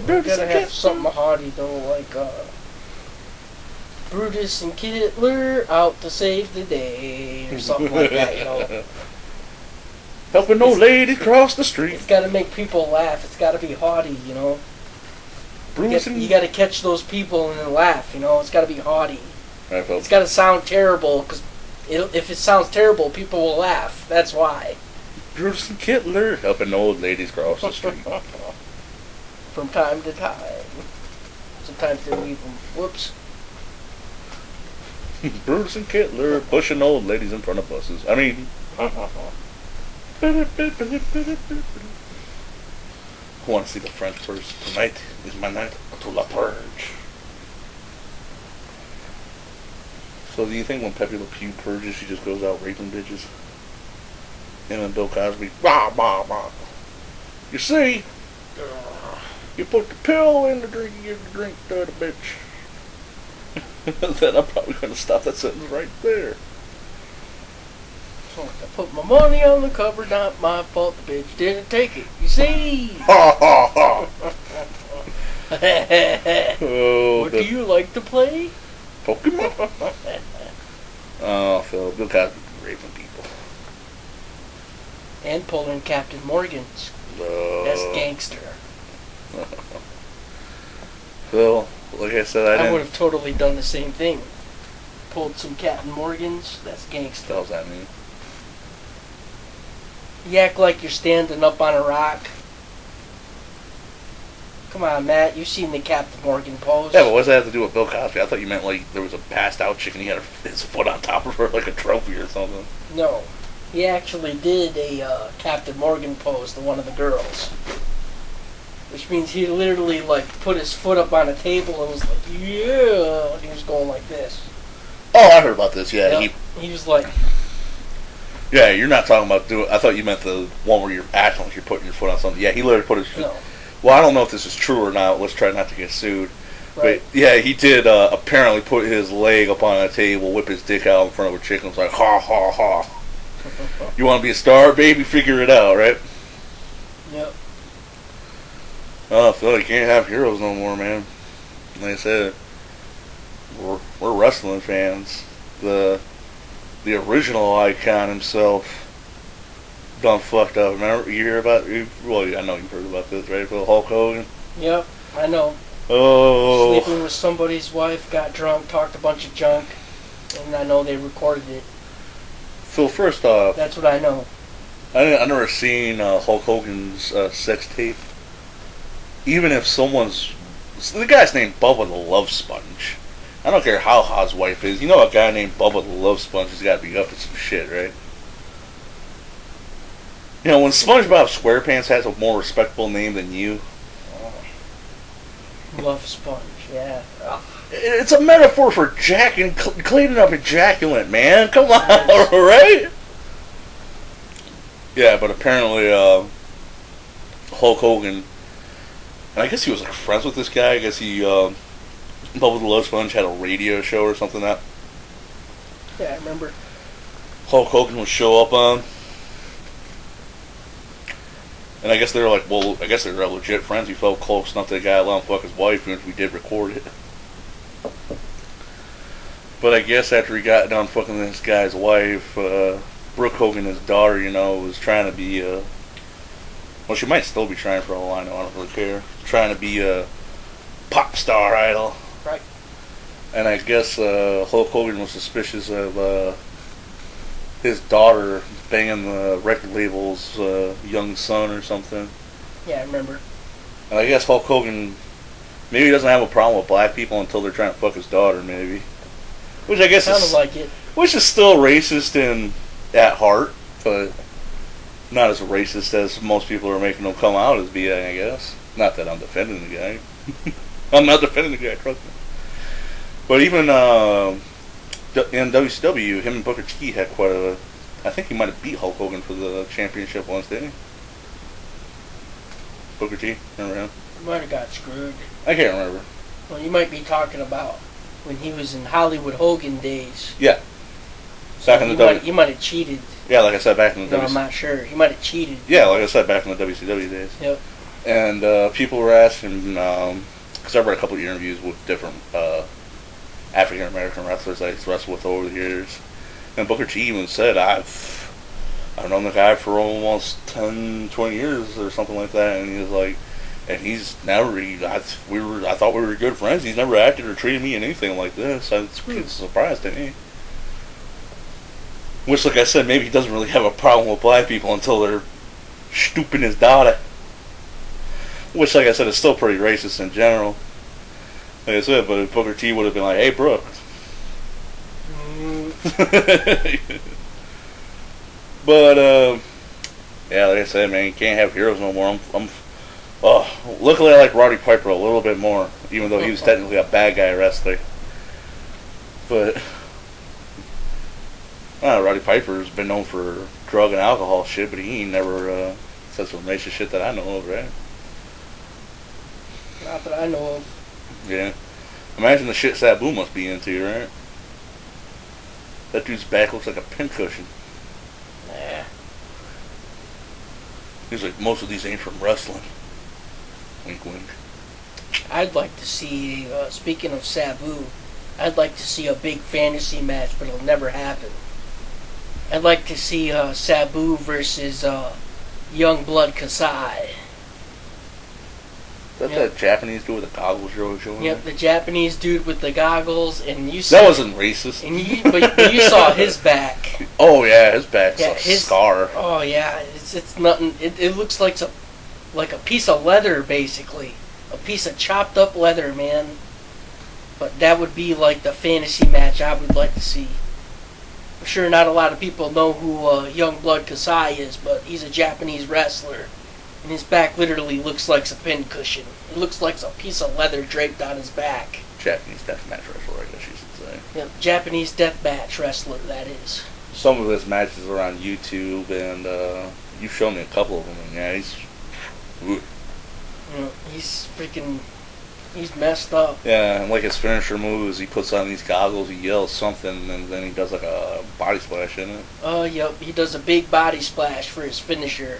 Brutus gotta have something haughty though, like Brutus and Kittler out to save the day, or something like that, you know. Helping old ladies cross the street. It's gotta make people laugh. It's gotta be haughty, you know. You gotta catch those people and then laugh, you know. It's gotta be haughty. Right, it's gotta sound terrible, because if it sounds terrible, people will laugh. That's why. Brutus and Kittler helping old ladies cross the street. From time to time. Sometimes they leave them. Whoops. Brutus and Kittler pushing old ladies in front of buses. I mean... I want to see the French first. Tonight is my night to la purge. So do you think when Pepe Le Pew purges, she just goes out raping bitches? And then Bill Cosby, bah, bah, bah. You see, you put the pill in the drink, you give the drink to the bitch. Then I'm probably going to stop that sentence right there. I put my money on the cover, not my fault. The bitch didn't take it. You see? Ha ha ha! What do you like to play? Pokemon. Oh, Phil, Bill Cosby raping people and pulling Captain Morgan's. That's gangster. Phil, like I said, I would have totally done the same thing. Pulled some Captain Morgan's. That's gangster. What the hell's that mean? You act like you're standing up on a rock. Come on, Matt. You've seen the Captain Morgan pose. Yeah, but what does that have to do with Bill Cosby? I thought you meant like there was a passed out chick and he had his foot on top of her like a trophy or something. No. He actually did a Captain Morgan pose to one of the girls. Which means he literally like put his foot up on a table and was like, yeah. He was going like this. Oh, I heard about this, yeah. Yep. He was like... Yeah, you're not talking about doing... I thought you meant the one where you're acting like you're putting your foot on something. Yeah, he literally put his... No. Well, I don't know if this is true or not. Let's try not to get sued. Right. But, yeah, he did apparently put his leg up on a table, whip his dick out in front of a chick, and was like, ha, ha, ha. You want to be a star, baby? Figure it out, right? Yep. Oh, I feel like you can't have heroes no more, man. Like I said, we're wrestling fans. The original icon himself done fucked up. Remember, you hear about? Well, I know you've heard about this, right? For Hulk Hogan. Yep, I know. Oh. Sleeping with somebody's wife, got drunk, talked a bunch of junk, and I know they recorded it. So first off, that's what I know. I never seen Hulk Hogan's sex tape. Even if the guy's named Bubba the Love Sponge. I don't care how hot his wife is. You know a guy named Bubba the Love Sponge has got to be up to some shit, right? You know, when SpongeBob SquarePants has a more respectable name than you. Love Sponge, yeah. It's a metaphor for cleaning up ejaculate, man. Come on, right? Yeah, but apparently Hulk Hogan, and I guess he was like friends with this guy. I guess he, Bubba the Love Sponge had a radio show or something that. Yeah, I remember. Hulk Hogan would show up on. And I guess they were like, well, I guess they were legit friends. He felt close enough to the guy let him fuck his wife, and we did record it. But I guess after he got done fucking this guy's wife, Brooke Hogan, his daughter, was trying to be well, she might still be trying for all I know. I don't really care. Trying to be a pop star idol. Right. And I guess Hulk Hogan was suspicious of his daughter banging the record label's young son or something. Yeah, I remember. And I guess Hulk Hogan maybe doesn't have a problem with black people until they're trying to fuck his daughter, maybe. Which I guess sounded like it. Which is still racist at heart, but not as racist as most people are making him come out as being, I guess. Not that I'm defending the guy. I'm not defending the guy, trust me. But even in WCW, him and Booker T had quite a... I think he might have beat Hulk Hogan for the championship once, didn't he? Booker T, remember him? He might have got screwed. I can't remember. Well, you might be talking about when he was in Hollywood Hogan days. Yeah. So he might have cheated. Yeah, like I said, back in the I'm not sure. He might have cheated. Yeah, like I said, back in the WCW days. Yep. And people were asking, because I've read a couple of interviews with different African American wrestlers I've wrestled with over the years, and Booker T even said, I've known the guy for almost 10, 20 years or something like that, and he was like, and he's never, I thought we were good friends. He's never acted or treated me in anything like this. I was surprised at me. Which, like I said, maybe he doesn't really have a problem with black people until they're stooping his daughter. Which, like I said, is still pretty racist in general. Like I said, but if Booker T would have been like, hey, Brooke. But, yeah, like I said, man, you can't have heroes no more. Luckily I like Rowdy Piper a little bit more, even though he was technically a bad guy wrestler. But, Rowdy Piper's been known for drug and alcohol shit, but he ain't never said some racist shit that I know of, right? Not that I know of. Yeah. Imagine the shit Sabu must be into, right? That dude's back looks like a pincushion. Nah. He's like, most of these ain't from wrestling. Wink, wink. I'd like to see, speaking of Sabu, I'd like to see a big fantasy match, but it'll never happen. I'd like to see Sabu versus Youngblood Kasai. That's that Japanese dude with the goggles you're always showing. Yep, the Japanese dude with the goggles, and you saw... That wasn't racist. And but you saw his back. Oh yeah, his back's a scar. Oh yeah, it's nothing. It looks like a piece of leather, basically, a piece of chopped up leather, man. But that would be like the fantasy match I would like to see. I'm sure not a lot of people know who Youngblood Kasai is, but he's a Japanese wrestler. And his back literally looks like a pincushion. It looks like a piece of leather draped on his back. Japanese deathmatch wrestler, I guess you should say. Yeah, Japanese deathmatch wrestler, that is. Some of his matches are on YouTube, and you've shown me a couple of them, and yeah, he's... Yeah, he's messed up. Yeah, and like his finisher moves, he puts on these goggles, he yells something, and then he does like a body splash, isn't it? Oh, yep, he does a big body splash for his finisher.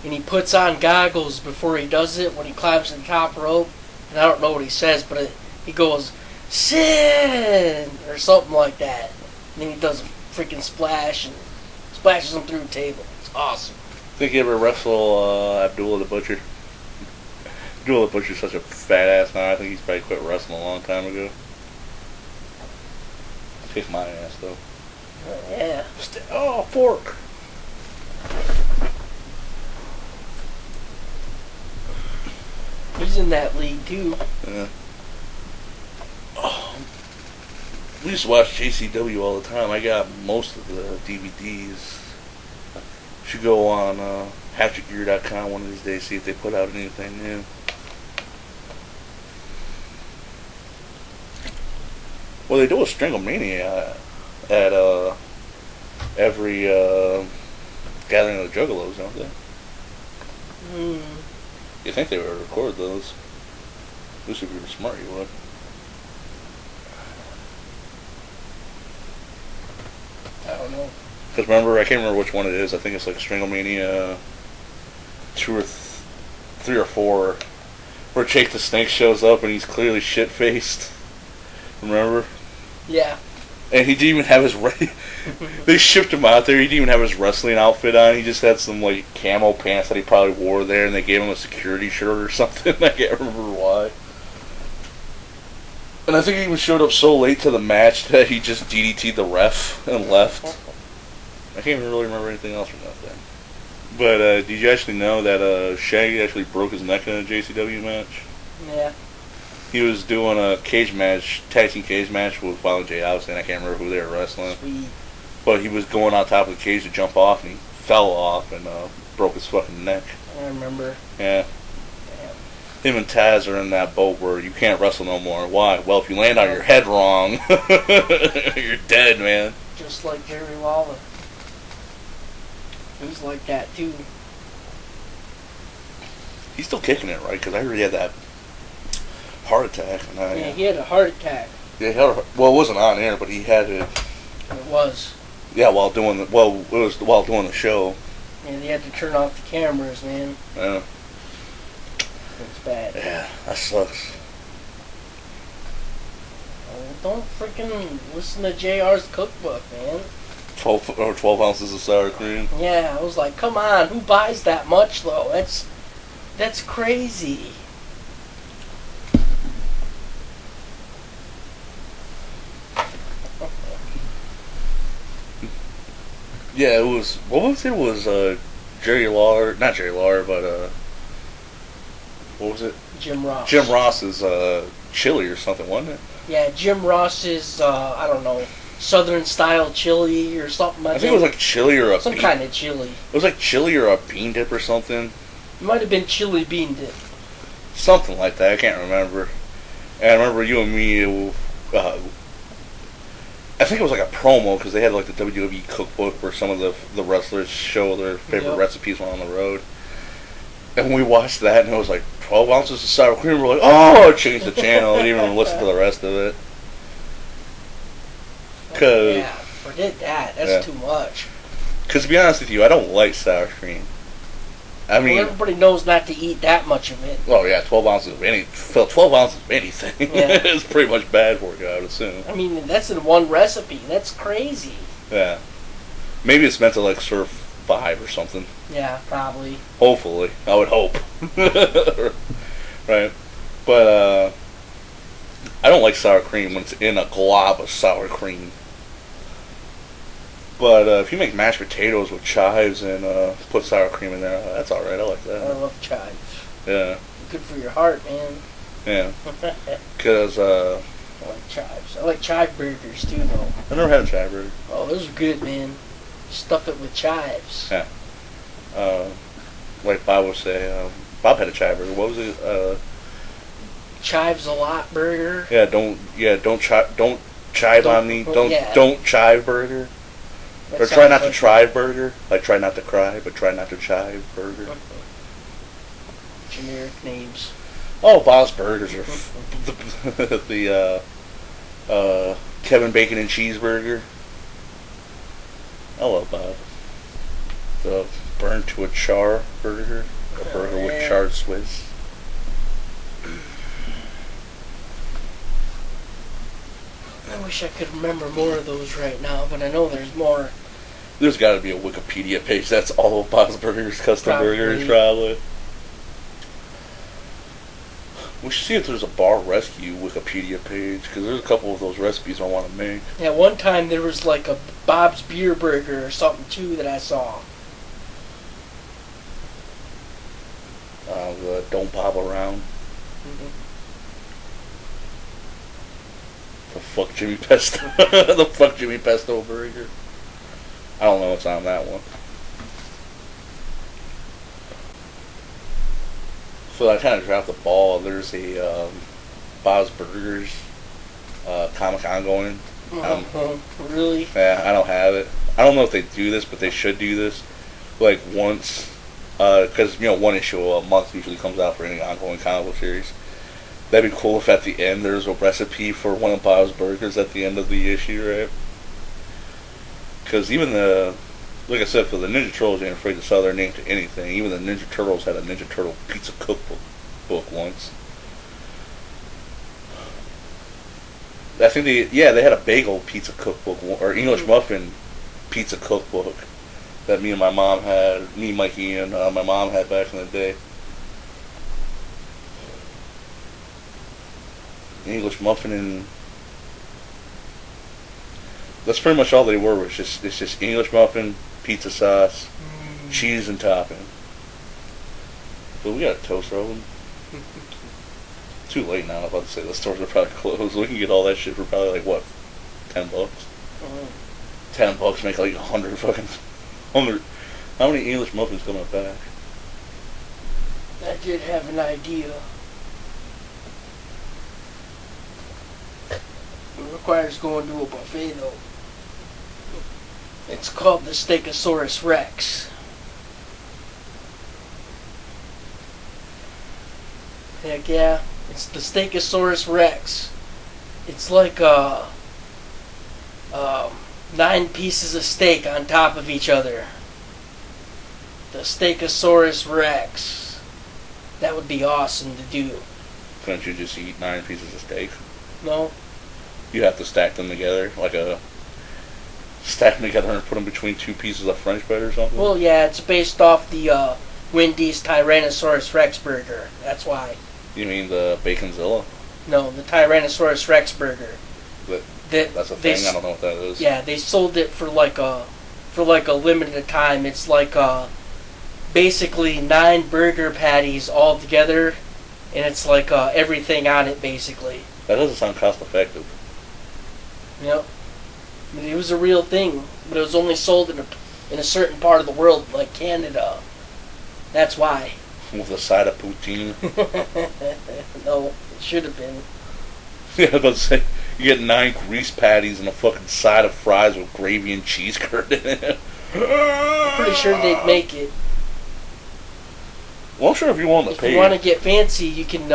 And he puts on goggles before he does it when he climbs to the top rope. And I don't know what he says, but he goes, "Sin!" or something like that. And then he does a freaking splash and splashes him through the table. It's awesome. Think you ever wrestle Abdullah the Butcher? Abdullah the Butcher's such a fat ass now. I think he's probably quit wrestling a long time ago. Kick my ass though. Yeah. Oh, fork. He's in that league too. Yeah. Oh. We used to watch JCW all the time. I got most of the DVDs. Should go on HatchetGear.com one of these days, see if they put out anything new. Well, they do a Stringomania at every gathering of the Juggalos, don't they? You think they would record those? At least if you were smart, you would. I don't know. Because remember, I can't remember which one it is. I think it's like Stringomania 2 or 3 or 4, where Jake the Snake shows up and he's clearly shit-faced. Remember? Yeah. And he didn't even have his... They shipped him out there. He didn't even have his wrestling outfit on. He just had some, like, camo pants that he probably wore there, and they gave him a security shirt or something. I can't remember why. And I think he even showed up so late to the match that he just DDT'd the ref and left. I can't even really remember anything else from that thing. But did you actually know that Shaggy actually broke his neck in a JCW match? Yeah. He was doing a cage match, tag team cage match with Violent J. Austin. I can't remember who they were wrestling. Sweet. But he was going on top of the cage to jump off, and he fell off and broke his fucking neck. I remember. Yeah. Damn. Him and Taz are in that boat where you can't wrestle no more. Why? Well, if you land on your head wrong, you're dead, man. Just like Jerry Lawler. He's like that, too. He's still kicking it, right? Because I heard he had that heart attack. And Yeah, he had a heart attack. Yeah, well, it wasn't on air, but he had it. It was. Yeah, while doing it was while doing the show. Yeah, they had to turn off the cameras, man. Yeah. It's bad. Yeah, that sucks. Oh, don't freaking listen to JR's cookbook, man. 12 ounces of sour cream. Yeah, I was like, come on, who buys that much though? That's crazy. Yeah, it was. What was it? It was Jerry Lawler, not Jerry Lawler, but what was it? Jim Ross. Jim Ross's chili or something, wasn't it? Yeah, Jim Ross's I don't know, Southern style chili or something. I think it was like chili or some kind of chili. It was like chili or a bean dip or something. It might have been chili bean dip. Something like that. I can't remember. And I remember you and me. I think it was like a promo because they had like the WWE cookbook where some of the wrestlers show their favorite recipes while on the road. And we watched that and it was like 12 ounces of sour cream. We're like, oh, change the channel. Didn't even listen to the rest of it. Cause, yeah, forget that. That's too much. Because to be honest with you, I don't like sour cream. I mean, everybody knows not to eat that much of it. Oh yeah, 12 ounces of anything is pretty much bad for you, I would assume. I mean, that's in one recipe. That's crazy. Yeah, maybe it's meant to like serve 5 or something. Yeah, probably. Hopefully, I would hope. Right, but I don't like sour cream when it's in a glob of sour cream. But if you make mashed potatoes with chives and put sour cream in there, that's alright. I like that. I love chives. Yeah. Good for your heart, man. Yeah. Because I like chives. I like chive burgers too, though. I've never had a chive burger. Oh, those are good, man. Stuff it with chives. Yeah. Like Bob would say, Bob had a chive burger. What was it? Chives a lot burger. Yeah. Don't chive on me. Don't chive burger. That Or try not like to try burger. Like try not to cry, but try not to chive burger. Generic names. Oh, Bob's Burgers are the Kevin Bacon and Cheeseburger. I love Bob. The Burned to a Char burger. A burger with charred Swiss. I wish I could remember more of those right now, but I know there's more. There's got to be a Wikipedia page that's all of Bob's Burgers, custom burgers, probably. We should see if there's a Bar Rescue Wikipedia page, because there's a couple of those recipes I want to make. Yeah, one time there was like a Bob's Beer Burger or something too that I saw. The Don't Bob Around. Mm-hmm. The fuck Jimmy Pesto. The fuck Jimmy Pesto burger. I don't know what's on that one. So I kind of dropped the ball. There's a Bob's Burgers Comic-Con going. Really? Yeah, I don't have it. I don't know if they do this, but they should do this. Like once, because one issue a month usually comes out for any ongoing comic book series. That'd be cool if at the end there's a recipe for one of Bob's Burgers at the end of the issue, right? Because even like I said, for the Ninja Turtles, they ain't afraid to sell their name to anything. Even the Ninja Turtles had a Ninja Turtle pizza cookbook once. I think they had a bagel pizza cookbook or English muffin pizza cookbook that me, Mikey, and my mom had back in the day. English muffin, and that's pretty much all they were. It's just English muffin, pizza sauce, cheese, and topping. So we got a toaster oven. Too late now. I'm about to say the stores are probably closed. We can get all that shit for probably like what, $10. $10 make like 100 fucking 100. How many English muffins come up back? I did have an idea. It requires going to a buffet though. It's called the Stegosaurus Rex. Heck yeah. It's the Stegosaurus Rex. It's like 9 pieces of steak on top of each other. The Stegosaurus Rex. That would be awesome to do. Couldn't you just eat 9 pieces of steak? No. You have to stack them together, stack them together and put them between 2 pieces of French bread or something? Well, yeah, it's based off the Wendy's Tyrannosaurus Rex burger. That's why. You mean the Baconzilla? No, the Tyrannosaurus Rex burger. That's a thing. I don't know what that is. Yeah, they sold it for like a limited time. It's like basically 9 burger patties all together, and it's like everything on it basically. That doesn't sound cost effective. Yep. I mean, it was a real thing, but it was only sold in a certain part of the world, like Canada. That's why. With a side of poutine. No, it should have been. Yeah, I was about to say, you get 9 grease patties and a fucking side of fries with gravy and cheese curd in it. I'm pretty sure they'd make it. Well, I'm sure if you want to If pay. you want to get fancy, you can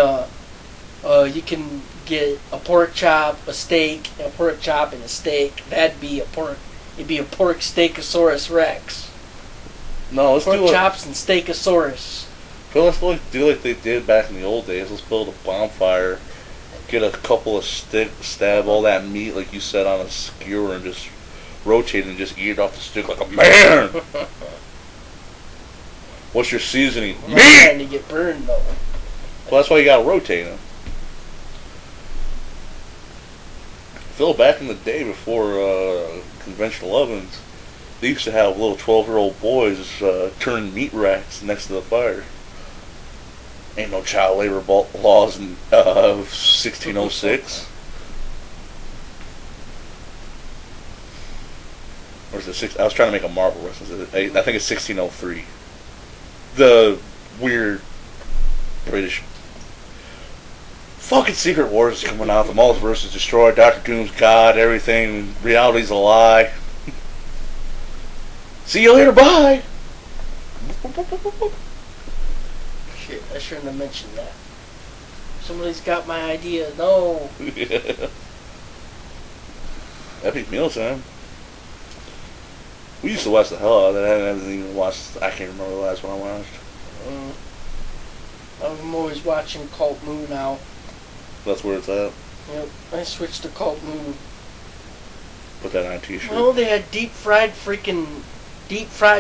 get a pork chop, a steak, a pork chop, and a steak. It'd be a pork Stegosaurus Rex. No, let's pork chops and Stegosaurus. But let's do like they did back in the old days. Let's build a bonfire, get a couple of sticks, stab all that meat like you said on a skewer, and just rotate and just eat it off the stick like a man. What's your seasoning? I'm not trying to get burned though. Well, that's why you gotta rotate them. Phil, back in the day before conventional ovens, they used to have little 12-year-old boys turning meat racks next to the fire. Ain't no child labor laws in 1606. Or is it six? I was trying to make a Marvel reference. I think it's 1603. The weird British fucking Secret Wars is coming out. The multiverse is destroyed. Doctor Doom's God. Everything. Reality's a lie. See you later. Bye. Shit, I shouldn't have mentioned that. Somebody's got my idea. No. Epic mealtime. We used to watch the hell out of that. I haven't even watched. I can't remember the last one I watched. I'm always watching Cult Moo now. That's where it's at. Yep, I switched to Cult Moo. Put that on a t-shirt. Oh, they had deep fried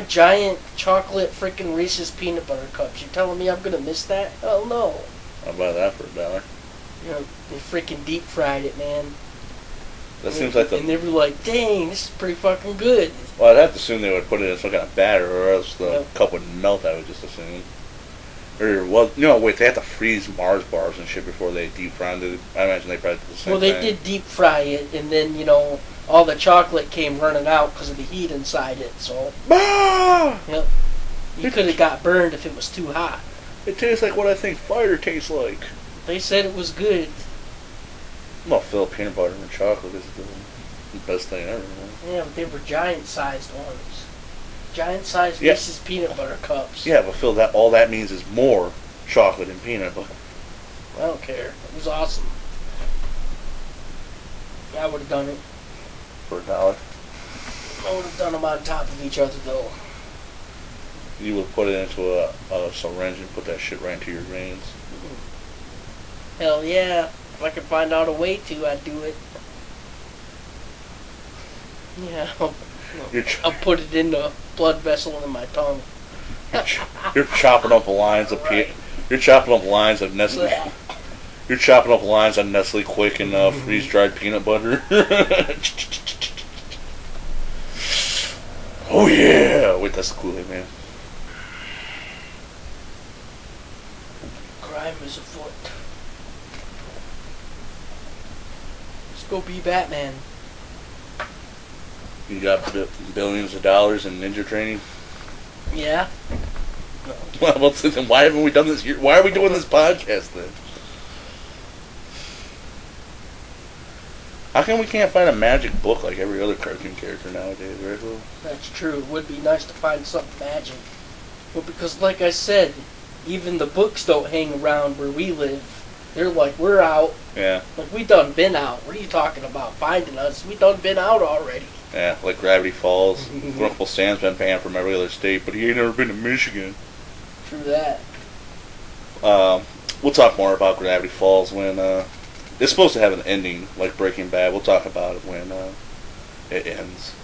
giant chocolate freaking Reese's peanut butter cups. You telling me I'm gonna miss that? Hell no. I'll buy that for $1. You know, they freaking deep fried it, man. That seems like and they were like, dang, this is pretty fucking good. Well, I'd have to assume they would put it in some kind of batter, or else the cup would melt, I would just assume. Or, well, no, wait, they have to freeze Mars bars and shit before they deep fry it. I imagine they probably did the same thing. Well, they did deep fry it, and then, all the chocolate came running out because of the heat inside it, so... Ah! Yep. You could have got burned if it was too hot. It tastes like what I think fire tastes like. They said it was good. Well, Phil, peanut butter and chocolate is the best thing ever, man. Yeah, but they were giant-sized ones. Giant-sized Reese's peanut butter cups. Yeah, but Phil, all that means is more chocolate and peanut butter. I don't care. It was awesome. Yeah, I would have done it. For $1? I would have done them on top of each other, though. You would put it into a syringe and put that shit right into your veins. Hell yeah. If I could find out a way to, I'd do it. Yeah, You're I'll put it in the blood vessel in my tongue. You're chopping up lines of You're chopping up lines of Nestle. You're chopping up lines on Nestle Quick and freeze dried peanut butter. Oh yeah! Wait, that's the Kool-Aid man. Crime is afoot. Let's go be Batman. You got billions of dollars in ninja training. Yeah. Well, then why haven't we done this? Why are we doing this podcast then? How come we can't find a magic book like every other cartoon character nowadays, right, Lou? That's true. It would be nice to find something magic. Well, because like I said, even the books don't hang around where we live. They're like, we're out. Yeah. Like, we done been out. What are you talking about? Finding us? We done been out already. Yeah, like Gravity Falls. Uncle Sam's been banned from every other state, but he ain't never been to Michigan. True that. We'll talk more about Gravity Falls when it's supposed to have an ending, like Breaking Bad. We'll talk about it when it ends.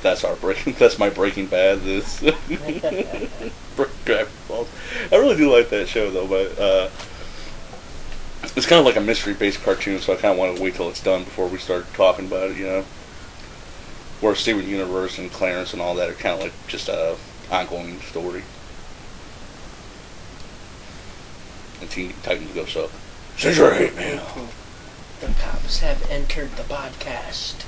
That's my Breaking Bad. This Gravity Falls. I really do like that show though, but it's kind of like a mystery-based cartoon, so I kind of want to wait till it's done before we start talking about it. You know, where Steven Universe and Clarence and all that are kind of like just a ongoing story. And Teen Titans Go so. Send your hate mail. The cops have entered the podcast.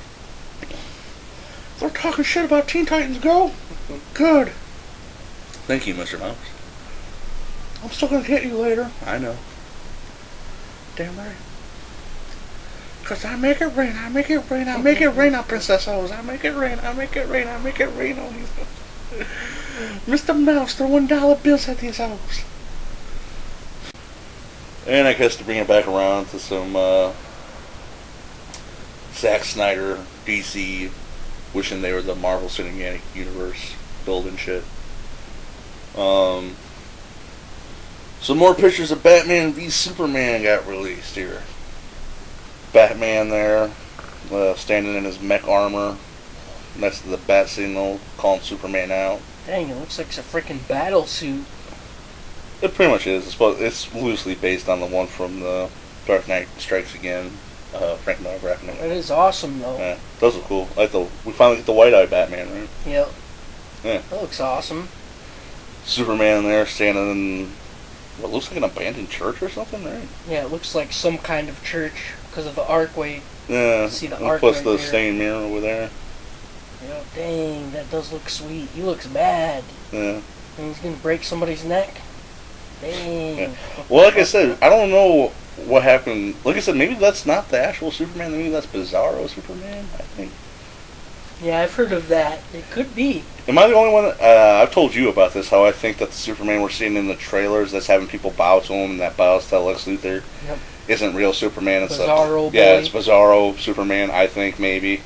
They're talking shit about Teen Titans Go? Good. Thank you, Mr. Mouse. I'm still gonna get you later. I know. Damn right. Cause I make it rain, I make it rain, I make it rain on Princess O's. I make it rain, I make it rain, I make it rain on these. Mr. Mouse throwing dollar bills at these O's. And I guess to bring it back around to some Zack Snyder, DC, wishing they were the Marvel Cinematic Universe building shit. Some more pictures of Batman v Superman got released here. Batman there, standing in his mech armor next to the bat signal, calling Superman out. Dang, it looks like it's a freaking battle suit. It pretty much is. It's loosely based on the one from the Dark Knight Strikes Again, Frank Miller graphic. It is awesome though. Yeah, those are cool. We finally get the white-eyed Batman, right? Yep. Yeah. That looks awesome. Superman there standing in what looks like an abandoned church or something, right? Yeah, it looks like some kind of church because of the archway. Yeah. See the arc plus right the there. stained mirror over there. Yep. Dang, that does look sweet. He looks bad. Yeah. And he's gonna break somebody's neck. Dang. Yeah. Well, like I said, I don't know what happened. Like I said, maybe that's not the actual Superman. Maybe that's Bizarro Superman, I think. Yeah, I've heard of that. It could be. Am I the only one? I've told you about this, how I think that the Superman we're seeing in the trailers that's having people bow to him and that bows to Lex Luthor isn't real Superman. It's Bizarro boy. Yeah, it's Bizarro Superman, I think, maybe.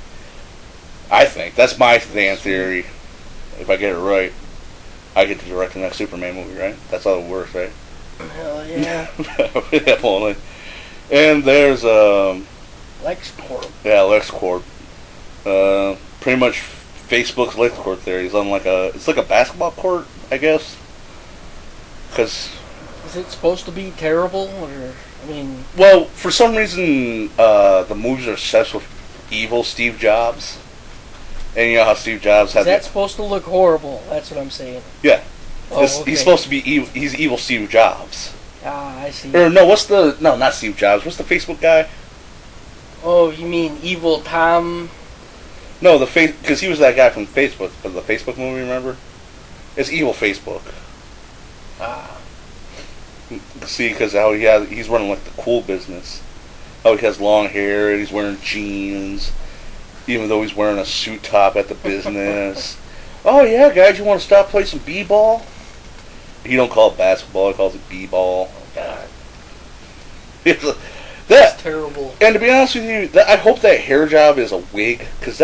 I think. That's my fan theory. If I get it right, I get to direct the next Superman movie, right? That's how it works, right? Hell yeah. If only. And there's, LexCorp. yeah, LexCorp. Pretty much Facebook's LexCorp there. He's on it's like a basketball court, I guess. Because... Is it supposed to be terrible, or, I mean... Well, for some reason, the movies are obsessed with evil Steve Jobs. And you know how Steve Jobs Is that supposed to look horrible? That's what I'm saying. Yeah. Oh, okay. He's supposed to be evil. He's evil Steve Jobs. Ah, I see. Or no, no, not Steve Jobs. What's the Facebook guy? Oh, you mean Evil Tom? No, because he was that guy from Facebook, for the Facebook movie, remember? It's evil Facebook. Ah. See, because how he's running like the cool business. How he has long hair and he's wearing jeans, even though he's wearing a suit top at the business. Oh yeah, guys, you want to stop playing some b-ball? He don't call it basketball; he calls it b-ball. Oh, God. That's terrible. And to be honest with you, I hope that hair job is a wig, because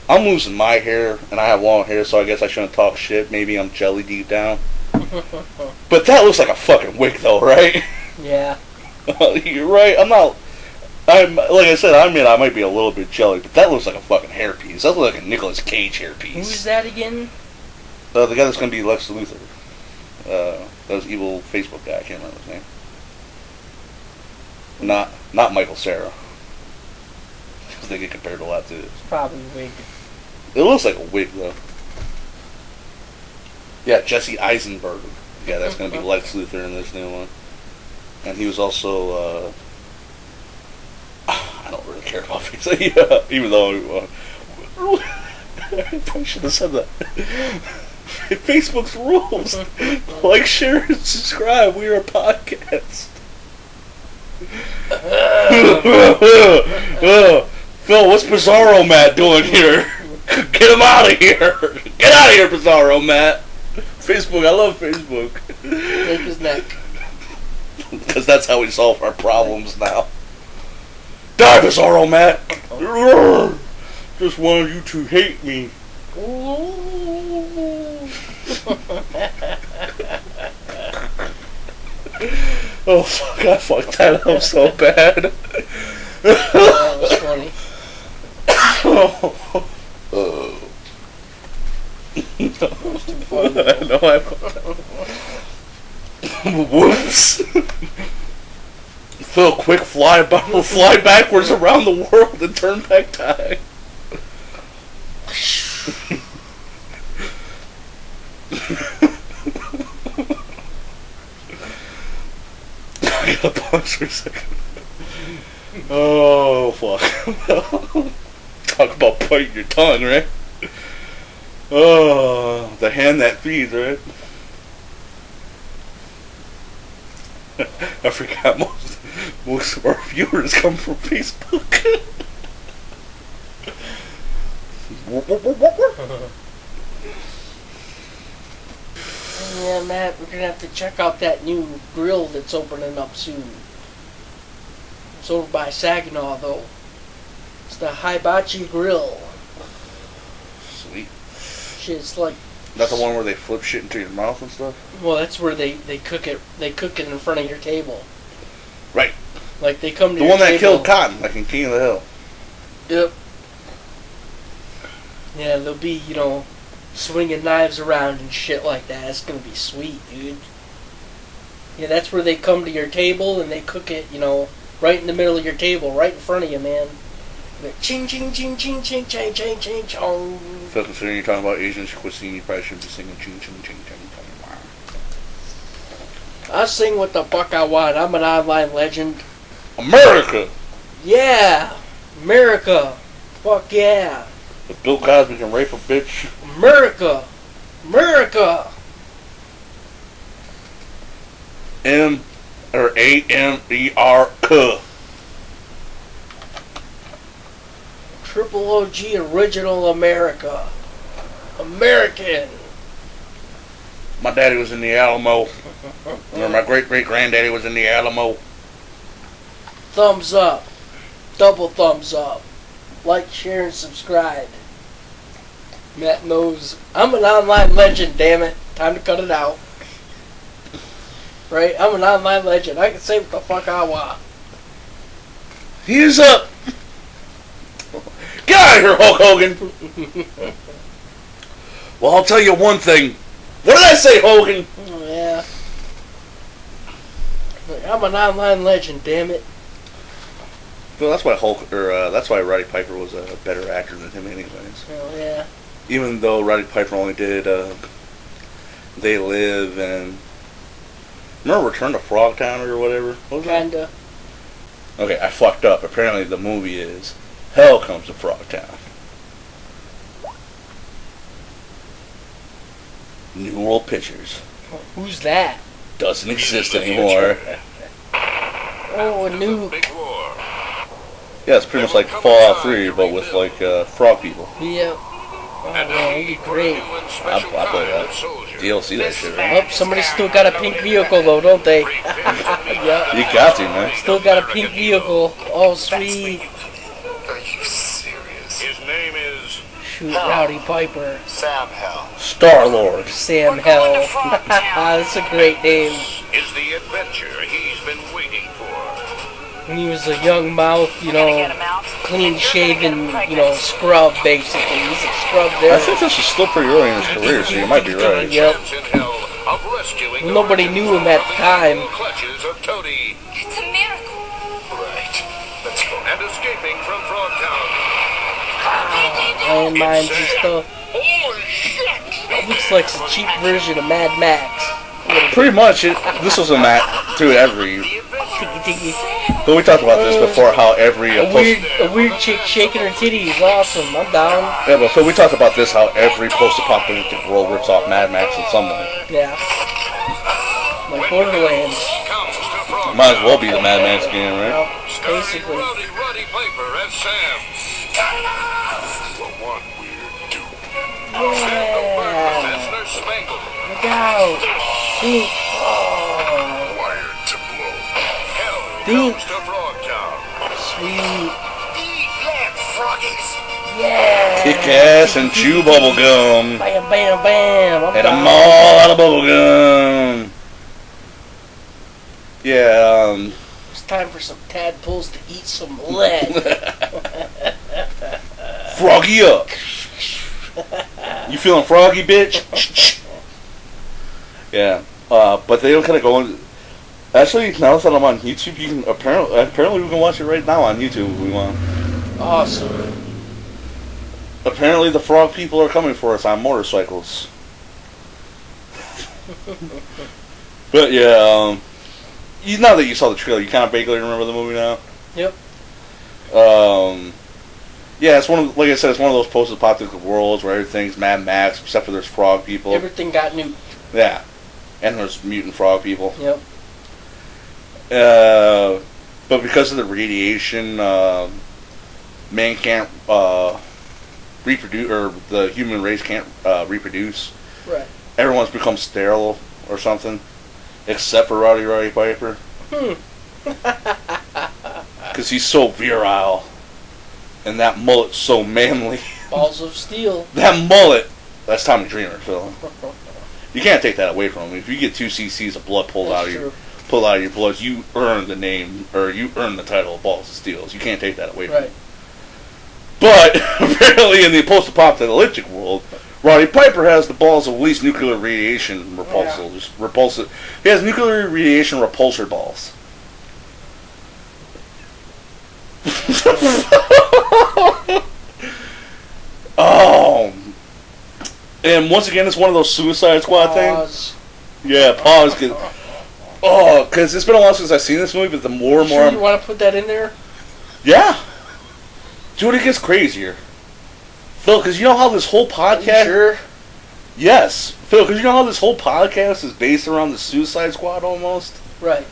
I'm losing my hair, and I have long hair, so I guess I shouldn't talk shit. Maybe I'm jelly deep down. But that looks like a fucking wig, though, right? Yeah. You're right. I'm not. Like I said, I might be a little bit jelly, but that looks like a fucking hairpiece. That looks like a Nicolas Cage hairpiece. Who's that again? The guy that's going to be Lex Luthor. That was evil Facebook guy. I can't remember his name. Not Michael Cera. Because they get compared a lot to. It's probably a wig. It looks like a wig though. Yeah, Jesse Eisenberg. Yeah, that's going to be Lex Luthor in this new one. And he was also. I don't really care about Facebook. Yeah, even though. I probably should have said that. Facebook's rules. Like, share, and subscribe. We are a podcast. Phil, what's Bizzor Matt doing here? Get him out of here. Get out of here, Bizzor Matt. Facebook, I love Facebook. Break his neck. Because that's how we solve our problems now. Die, Bizzor Matt. Just wanted you to hate me. Oh fuck, I fucked that up so bad. That was funny. No, I fucked that. Whoops. Phil, quick fly backwards around the world and turn back time. I gotta pause for a second. Oh, fuck. Talk about biting your tongue, right? Oh, the hand that feeds, right? I forgot most of our viewers come from Facebook. Yeah, Matt, we're gonna have to check out that new grill that's opening up soon. It's over by Saginaw, though. It's the Hibachi Grill. Sweet. Shit's like. That's the one where they flip shit into your mouth and stuff? Well, that's where they cook it. They cook it in front of your table. Right. Like they come to the your one that table. killed Cotton, like in King of the Hill. Yep. Yeah, they'll be, swinging knives around and shit like that. It's gonna be sweet, dude. Yeah, that's where they come to your table and they cook it, right in the middle of your table, right in front of you, man. Like, ching, ching, ching, ching, ching, ching, ching, ching, chong. So considering you're talking about Asian cuisine, you probably shouldn't be singing ching, ching, ching, ching, ching. I sing what the fuck I want. I'm an online legend. America! Yeah! America! Fuck yeah! If Bill Cosby can rape a bitch. America! America! AMER. Triple OG Original America. American! My daddy was in the Alamo. Or my great-great-granddaddy was in the Alamo. Thumbs up. Double thumbs up. Like, share, and subscribe. Matt knows I'm an online legend, damn it. Time to cut it out. Right? I'm an online legend. I can say what the fuck I want. He's up! Get out of here, Hulk Hogan! Well, I'll tell you one thing. What did I say, Hogan? Oh, yeah. I'm an online legend, damn it. Well, that's why that's why Rowdy Piper was a better actor than him, anyways. Oh, yeah. Even though Rowdy Piper only did They Live and remember Return to Frogtown or whatever. What was Kinda. that? Okay, I fucked up. Apparently, the movie is Hell Comes to Frogtown. New World Pictures. Who's that? Doesn't exist anymore. Oh, a new. Yeah, it's pretty much like Fallout 3, but with like frog people. Yeah. Oh, man, that'd be great. I play that. DLC that shit, right? Oh, somebody still got a pink vehicle, though, don't they? Yeah. You got to, man. Still got a pink vehicle. Oh, sweet. Are you serious? His name is Shoot, Rowdy Piper. Sam Hell. Star-Lord. Sam Hell. That's a great name. Is the adventure he's been waiting for. When he was a young mouth, clean shaven, scrub basically. He's a scrub there. I think this is still pretty early in his career, so you might be right. Yep. Well, nobody knew him at the time. It's a miracle. Right. Let's go. And escaping from Frogtown. Landmines and stuff. Holy shit! Looks like a cheap version of Mad Max. Pretty much, this was a Matt to every. Tiki tiki. But we talked about this before, how every A weird chick shaking her titty is awesome. I'm down. Yeah, but so we talked about this, how every post-apocalyptic world rips off Mad Max in some way. Yeah. Like Borderlands. Might as well be the Mad Max game, right? Well, basically. Rowdy Rowdy Piper as Sam. The one weird dude. Yeah. Master Spangle. Look out. Think. Oh. Wired to blow. Hell Think. comes to Frogtown. Sweet. Eat that, froggies. Yeah. Kick ass and chew bubble gum. Bam, bam, bam. I'm And down. I'm all out of bubble gum. Yeah, It's time for some tadpoles to eat some lead. Froggy up. You feeling froggy, bitch? Yeah, but they don't kind of go in. Actually, now that I'm on YouTube, you can apparently we can watch it right now on YouTube if we want. Awesome. Apparently, the frog people are coming for us on motorcycles. But yeah, now that you saw the trailer, you kind of vaguely remember the movie now. Yep. Yeah, it's like I said, it's one of those post-apocalyptic worlds where everything's Mad Max except for there's frog people. Everything got nuked. Yeah, and there's mutant frog people. Yep. But because of the radiation, man can't reproduce, or the human race can't reproduce. Right. Everyone's become sterile or something, except for Rowdy Rowdy Piper. Because he's so virile, and that mullet's so manly. Balls of steel. That mullet, that's Tommy Dreamer, Phil. You can't take that away from him. If you get 2 cc's of blood pulled out of your blood, you earn the name, or you earn the title of Balls of Steel. You can't take that away from him. But apparently, in the post-apocalyptic world, Rowdy Piper has the balls of at least nuclear radiation repulsor. Yeah. Repulsive. He has nuclear radiation repulsor balls. Oh. And once again, it's one of those Suicide Squad things. Yeah, pause. Because it's been a while since I've seen this movie, but the more and more... Sure you want to put that in there? Yeah. Dude, it gets crazier. Phil, because you know how this whole podcast... Sure. Yes. Phil, because you know how this whole podcast is based around the Suicide Squad almost? Right.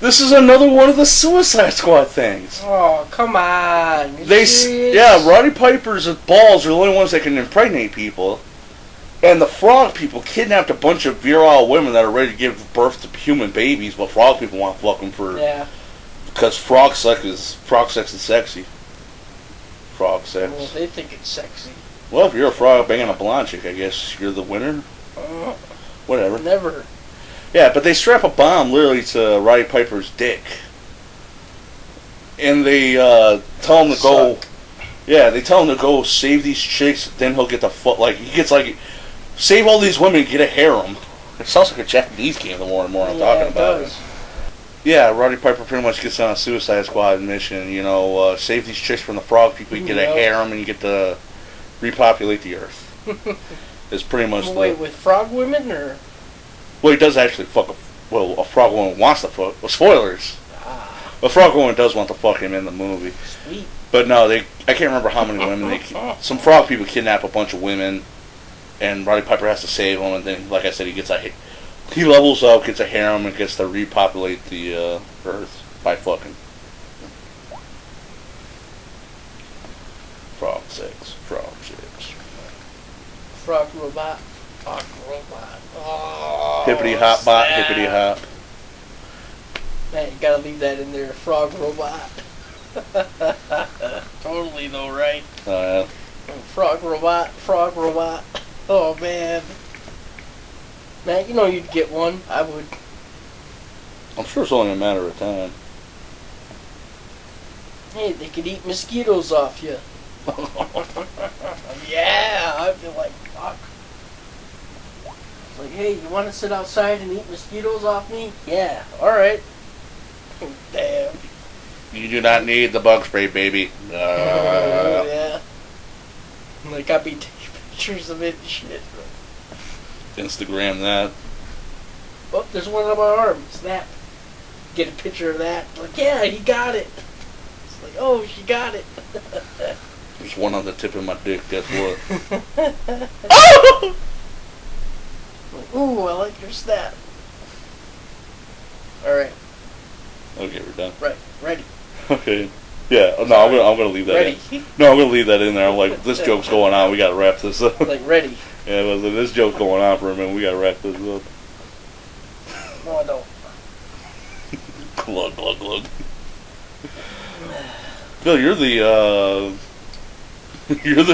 This is another one of the Suicide Squad things. Oh, come on. Yeah, Rowdy Piper's balls are the only ones that can impregnate people. And the frog people kidnapped a bunch of virile women that are ready to give birth to human babies, but frog people want to fuck them for... Yeah. Because frog sex is sexy. Frog sex. Well, they think it's sexy. Well, if you're a frog banging a blonde chick, I guess you're the winner. Whatever. Never. Yeah, but they strap a bomb literally to Rowdy Piper's dick. And they tell him to go... Yeah, they tell him to go save these chicks, then he'll get the he gets save all these women, get a harem. It sounds like a Japanese game the more and more I'm talking about it. Yeah, Rowdy Piper pretty much gets on a Suicide Squad mission, save these chicks from the frog people, you get a harem, and you get to repopulate the earth. It's pretty much Wait, with frog women, or...? Well, he does actually fuck a frog woman wants to fuck. Well, spoilers. A frog woman does want to fuck him in the movie. Sweet. But no, I can't remember how many women some frog people kidnap a bunch of women, and Rowdy Piper has to save them, and then, like I said, he levels up, gets a harem, and gets to repopulate the Earth by fucking. Frog sex. Frog robot. Frog robot. Oh, Hippity hop bot, hippity hop. Man, you gotta leave that in there. Frog robot. Totally though, right? Yeah. Frog robot. Oh man. Man, you'd get one. I would. I'm sure it's only a matter of time. Hey, they could eat mosquitoes off you. Yeah, I feel like fuck. It's like, hey, you want to sit outside and eat mosquitoes off me? Yeah, alright. Damn. You do not need the bug spray, baby. Yeah. Like, I be taking pictures of it and shit. Instagram that. Oh, there's one on my arm. Snap. Get a picture of that. Like, yeah, he got it. It's like, oh, she got it. There's one on the tip of my dick, guess what? Like, ooh, I like your snap. Alright. Okay, we're done. Right, ready. Okay. Yeah, no, I'm gonna leave that Ready. in. No, I'm gonna leave that in there. I'm like, this joke's going on, we gotta wrap this up. Like, ready. Yeah, but this joke's going on for a minute, we gotta wrap this up. No, I don't. Glug, glug, glug. Phil, you're the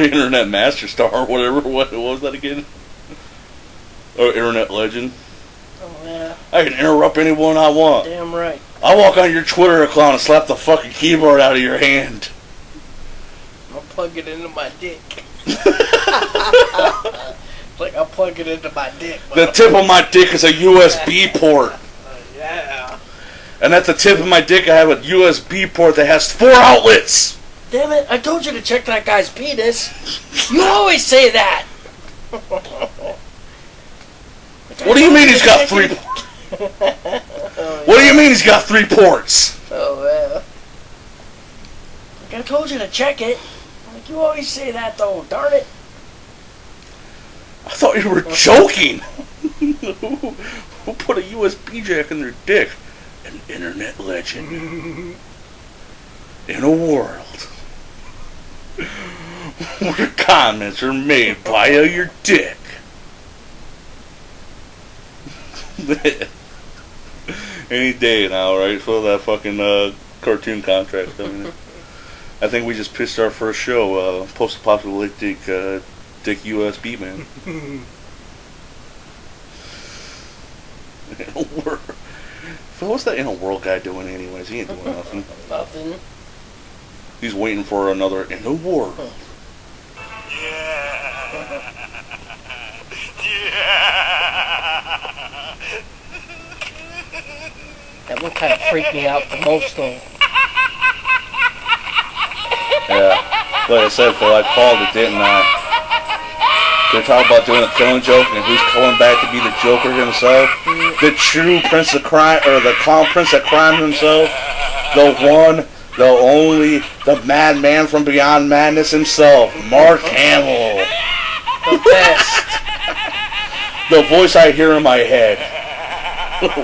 internet master star or whatever. What was that again? Oh, internet legend. Oh, yeah. I can interrupt anyone I want. Damn right. I'll walk on your Twitter account and slap the fucking keyboard out of your hand. I'll plug it into my dick. Like, I'll plug it into my dick. The tip of my dick is a USB port. Yeah. And at the tip of my dick I have a USB port that has 4 outlets. Damn it, I told you to check that guy's penis. You always say that. What do you mean he's got 3 ports? What do you mean he's got 3 ports? Oh, yeah. Like, I told you to check it. Like, you always say that, though. Darn it. I thought you were joking. Who put a USB jack in their dick? An internet legend. In a world where comments are made via your dick. Any day now, right? Fill that fucking cartoon contract. I mean, I think we just pitched our first show, post-apocalyptic dick USB man. In a world. Phil, what's that in a world guy doing anyways? He ain't doing nothing. Nothing. He's waiting for another in a world. That one kind of freaked me out the most, though. Yeah. Like I said, Phil, I called it, didn't I? They're talking about doing a killing joke and who's coming back to be the Joker himself. The true Prince of Crime, or the clown Prince of Crime himself. The one, the only, the madman from Beyond Madness himself, Mark Hamill. The best. The voice I hear in my head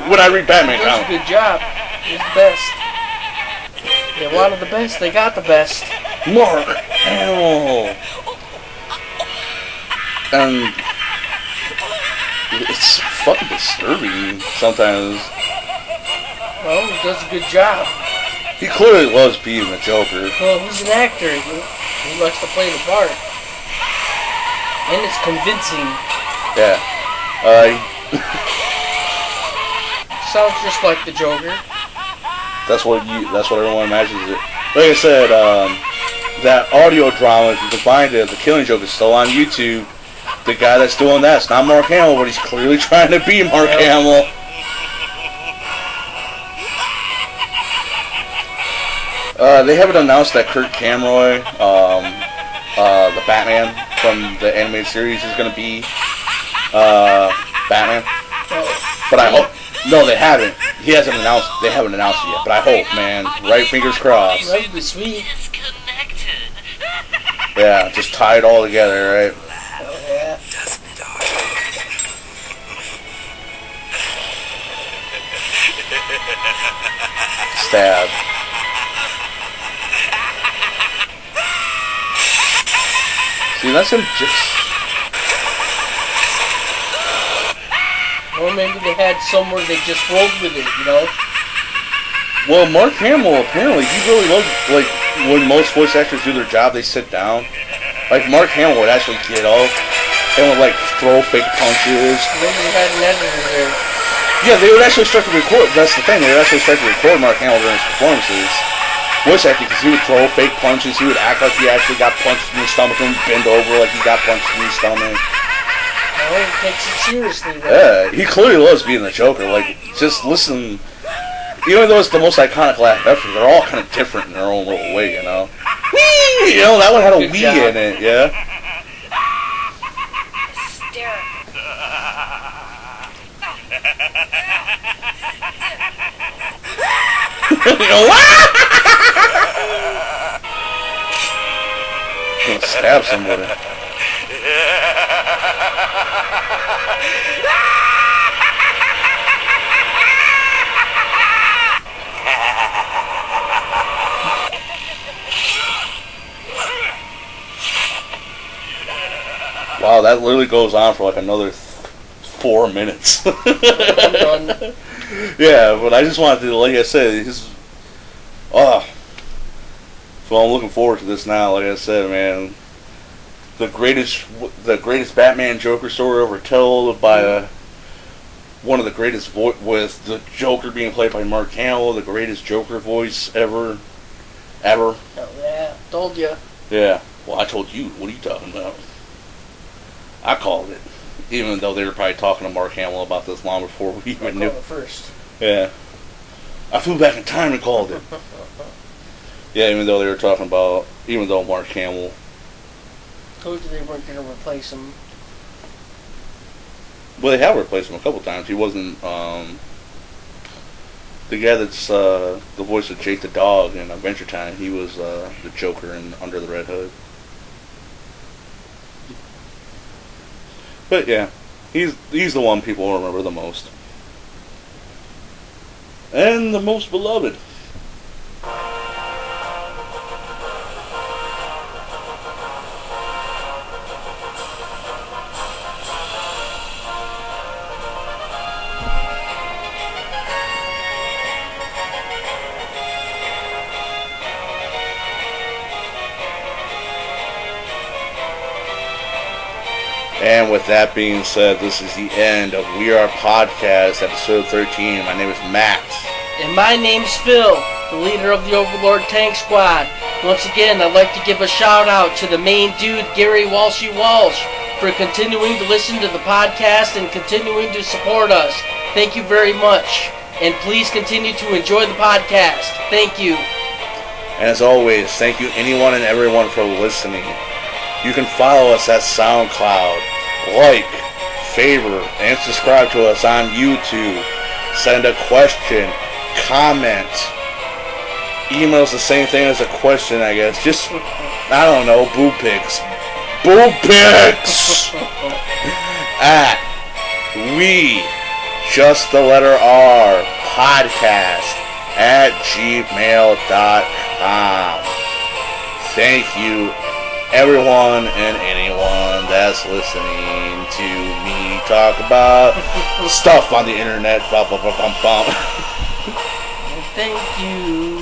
when I read Batman He does a comics. good job. He's the best. They wanted the best, they got the best. Mark Hamill. And it's fucking disturbing sometimes. Well, he does a good job. He clearly loves being the Joker. Well, he's an actor. He likes to play the part. And it's convincing. Yeah. Sounds just like the Joker. That's what everyone imagines it. Like I said, that audio drama, if you can find it, the Killing Joke is still on YouTube. The guy that's doing that's not Mark Hamill, but he's clearly trying to be Mark Hamill. They haven't announced that Kurt Cameron, the Batman from the animated series, is going to be Batman. But I hope. No, they haven't. He hasn't announced. They haven't announced it yet. But I hope, man. Right, fingers crossed. That would be sweet. Yeah, just tie it all together, right? Yeah. Stab. See, that's him just... Or maybe they had somewhere they just rolled with it, you know? Well, Mark Hamill, apparently, he really loves, like, when most voice actors do their job, they sit down. Like, Mark Hamill would actually get up and would, like, throw fake punches. Maybe they had an editor there. Yeah, they would actually start to record. That's the thing. They would actually start to record Mark Hamill during his performances. voice acting, because he would throw fake punches. He would act like he actually got punched in the stomach and bend over like he got punched in the stomach. Oh, he takes it seriously, right? Yeah, he clearly loves being the Joker. Like, just listen. Even though it's the most iconic laugh ever, they're all kind of different in their own little way, you know? Whee! You know, that one had a wee in it, yeah? You know, gonna stab somebody. Wow, that literally goes on for like another 4 minutes. I'm done. Yeah, but I just wanted to, like I said, so I'm looking forward to this now. Like I said, man, the greatest Batman Joker story ever told by one of the greatest with the Joker being played by Mark Hamill, the greatest Joker voice ever. Oh yeah, told you. Yeah. Well, I told you. What are you talking about? I called it, even though they were probably talking to Mark Hamill about this long before we even knew. I called it first. Yeah. I flew back in time and called it. Yeah, even though Mark Hamill. Told you they weren't going to replace him. Well, they have replaced him a couple times. He wasn't, the guy that's, the voice of Jake the Dog in Adventure Time, he was, the Joker in Under the Red Hood. But yeah, he's the one people remember the most. And the most beloved. And with that being said, this is the end of We Are Podcast, episode 13. My name is Matt. And my name's Phil, the leader of the away.Thank squad. Once again, I'd like to give a shout out to the main dude, Gary Walsh, for continuing to listen to the podcast and continuing to support us. Thank you very much. And please continue to enjoy the podcast. Thank you. And as always, thank you anyone and everyone for listening. You can follow us at SoundCloud, like, favorite, and subscribe to us on YouTube. Send a question, comment. Email's the same thing as a question, I guess. Just, I don't know, boob pics. Boob pics! At we, just the letter R, podcast at gmail.com. Thank you, everyone and anyone that's listening to me talk about stuff on the internet. Bum, bum, bum, bum, bum. Thank you.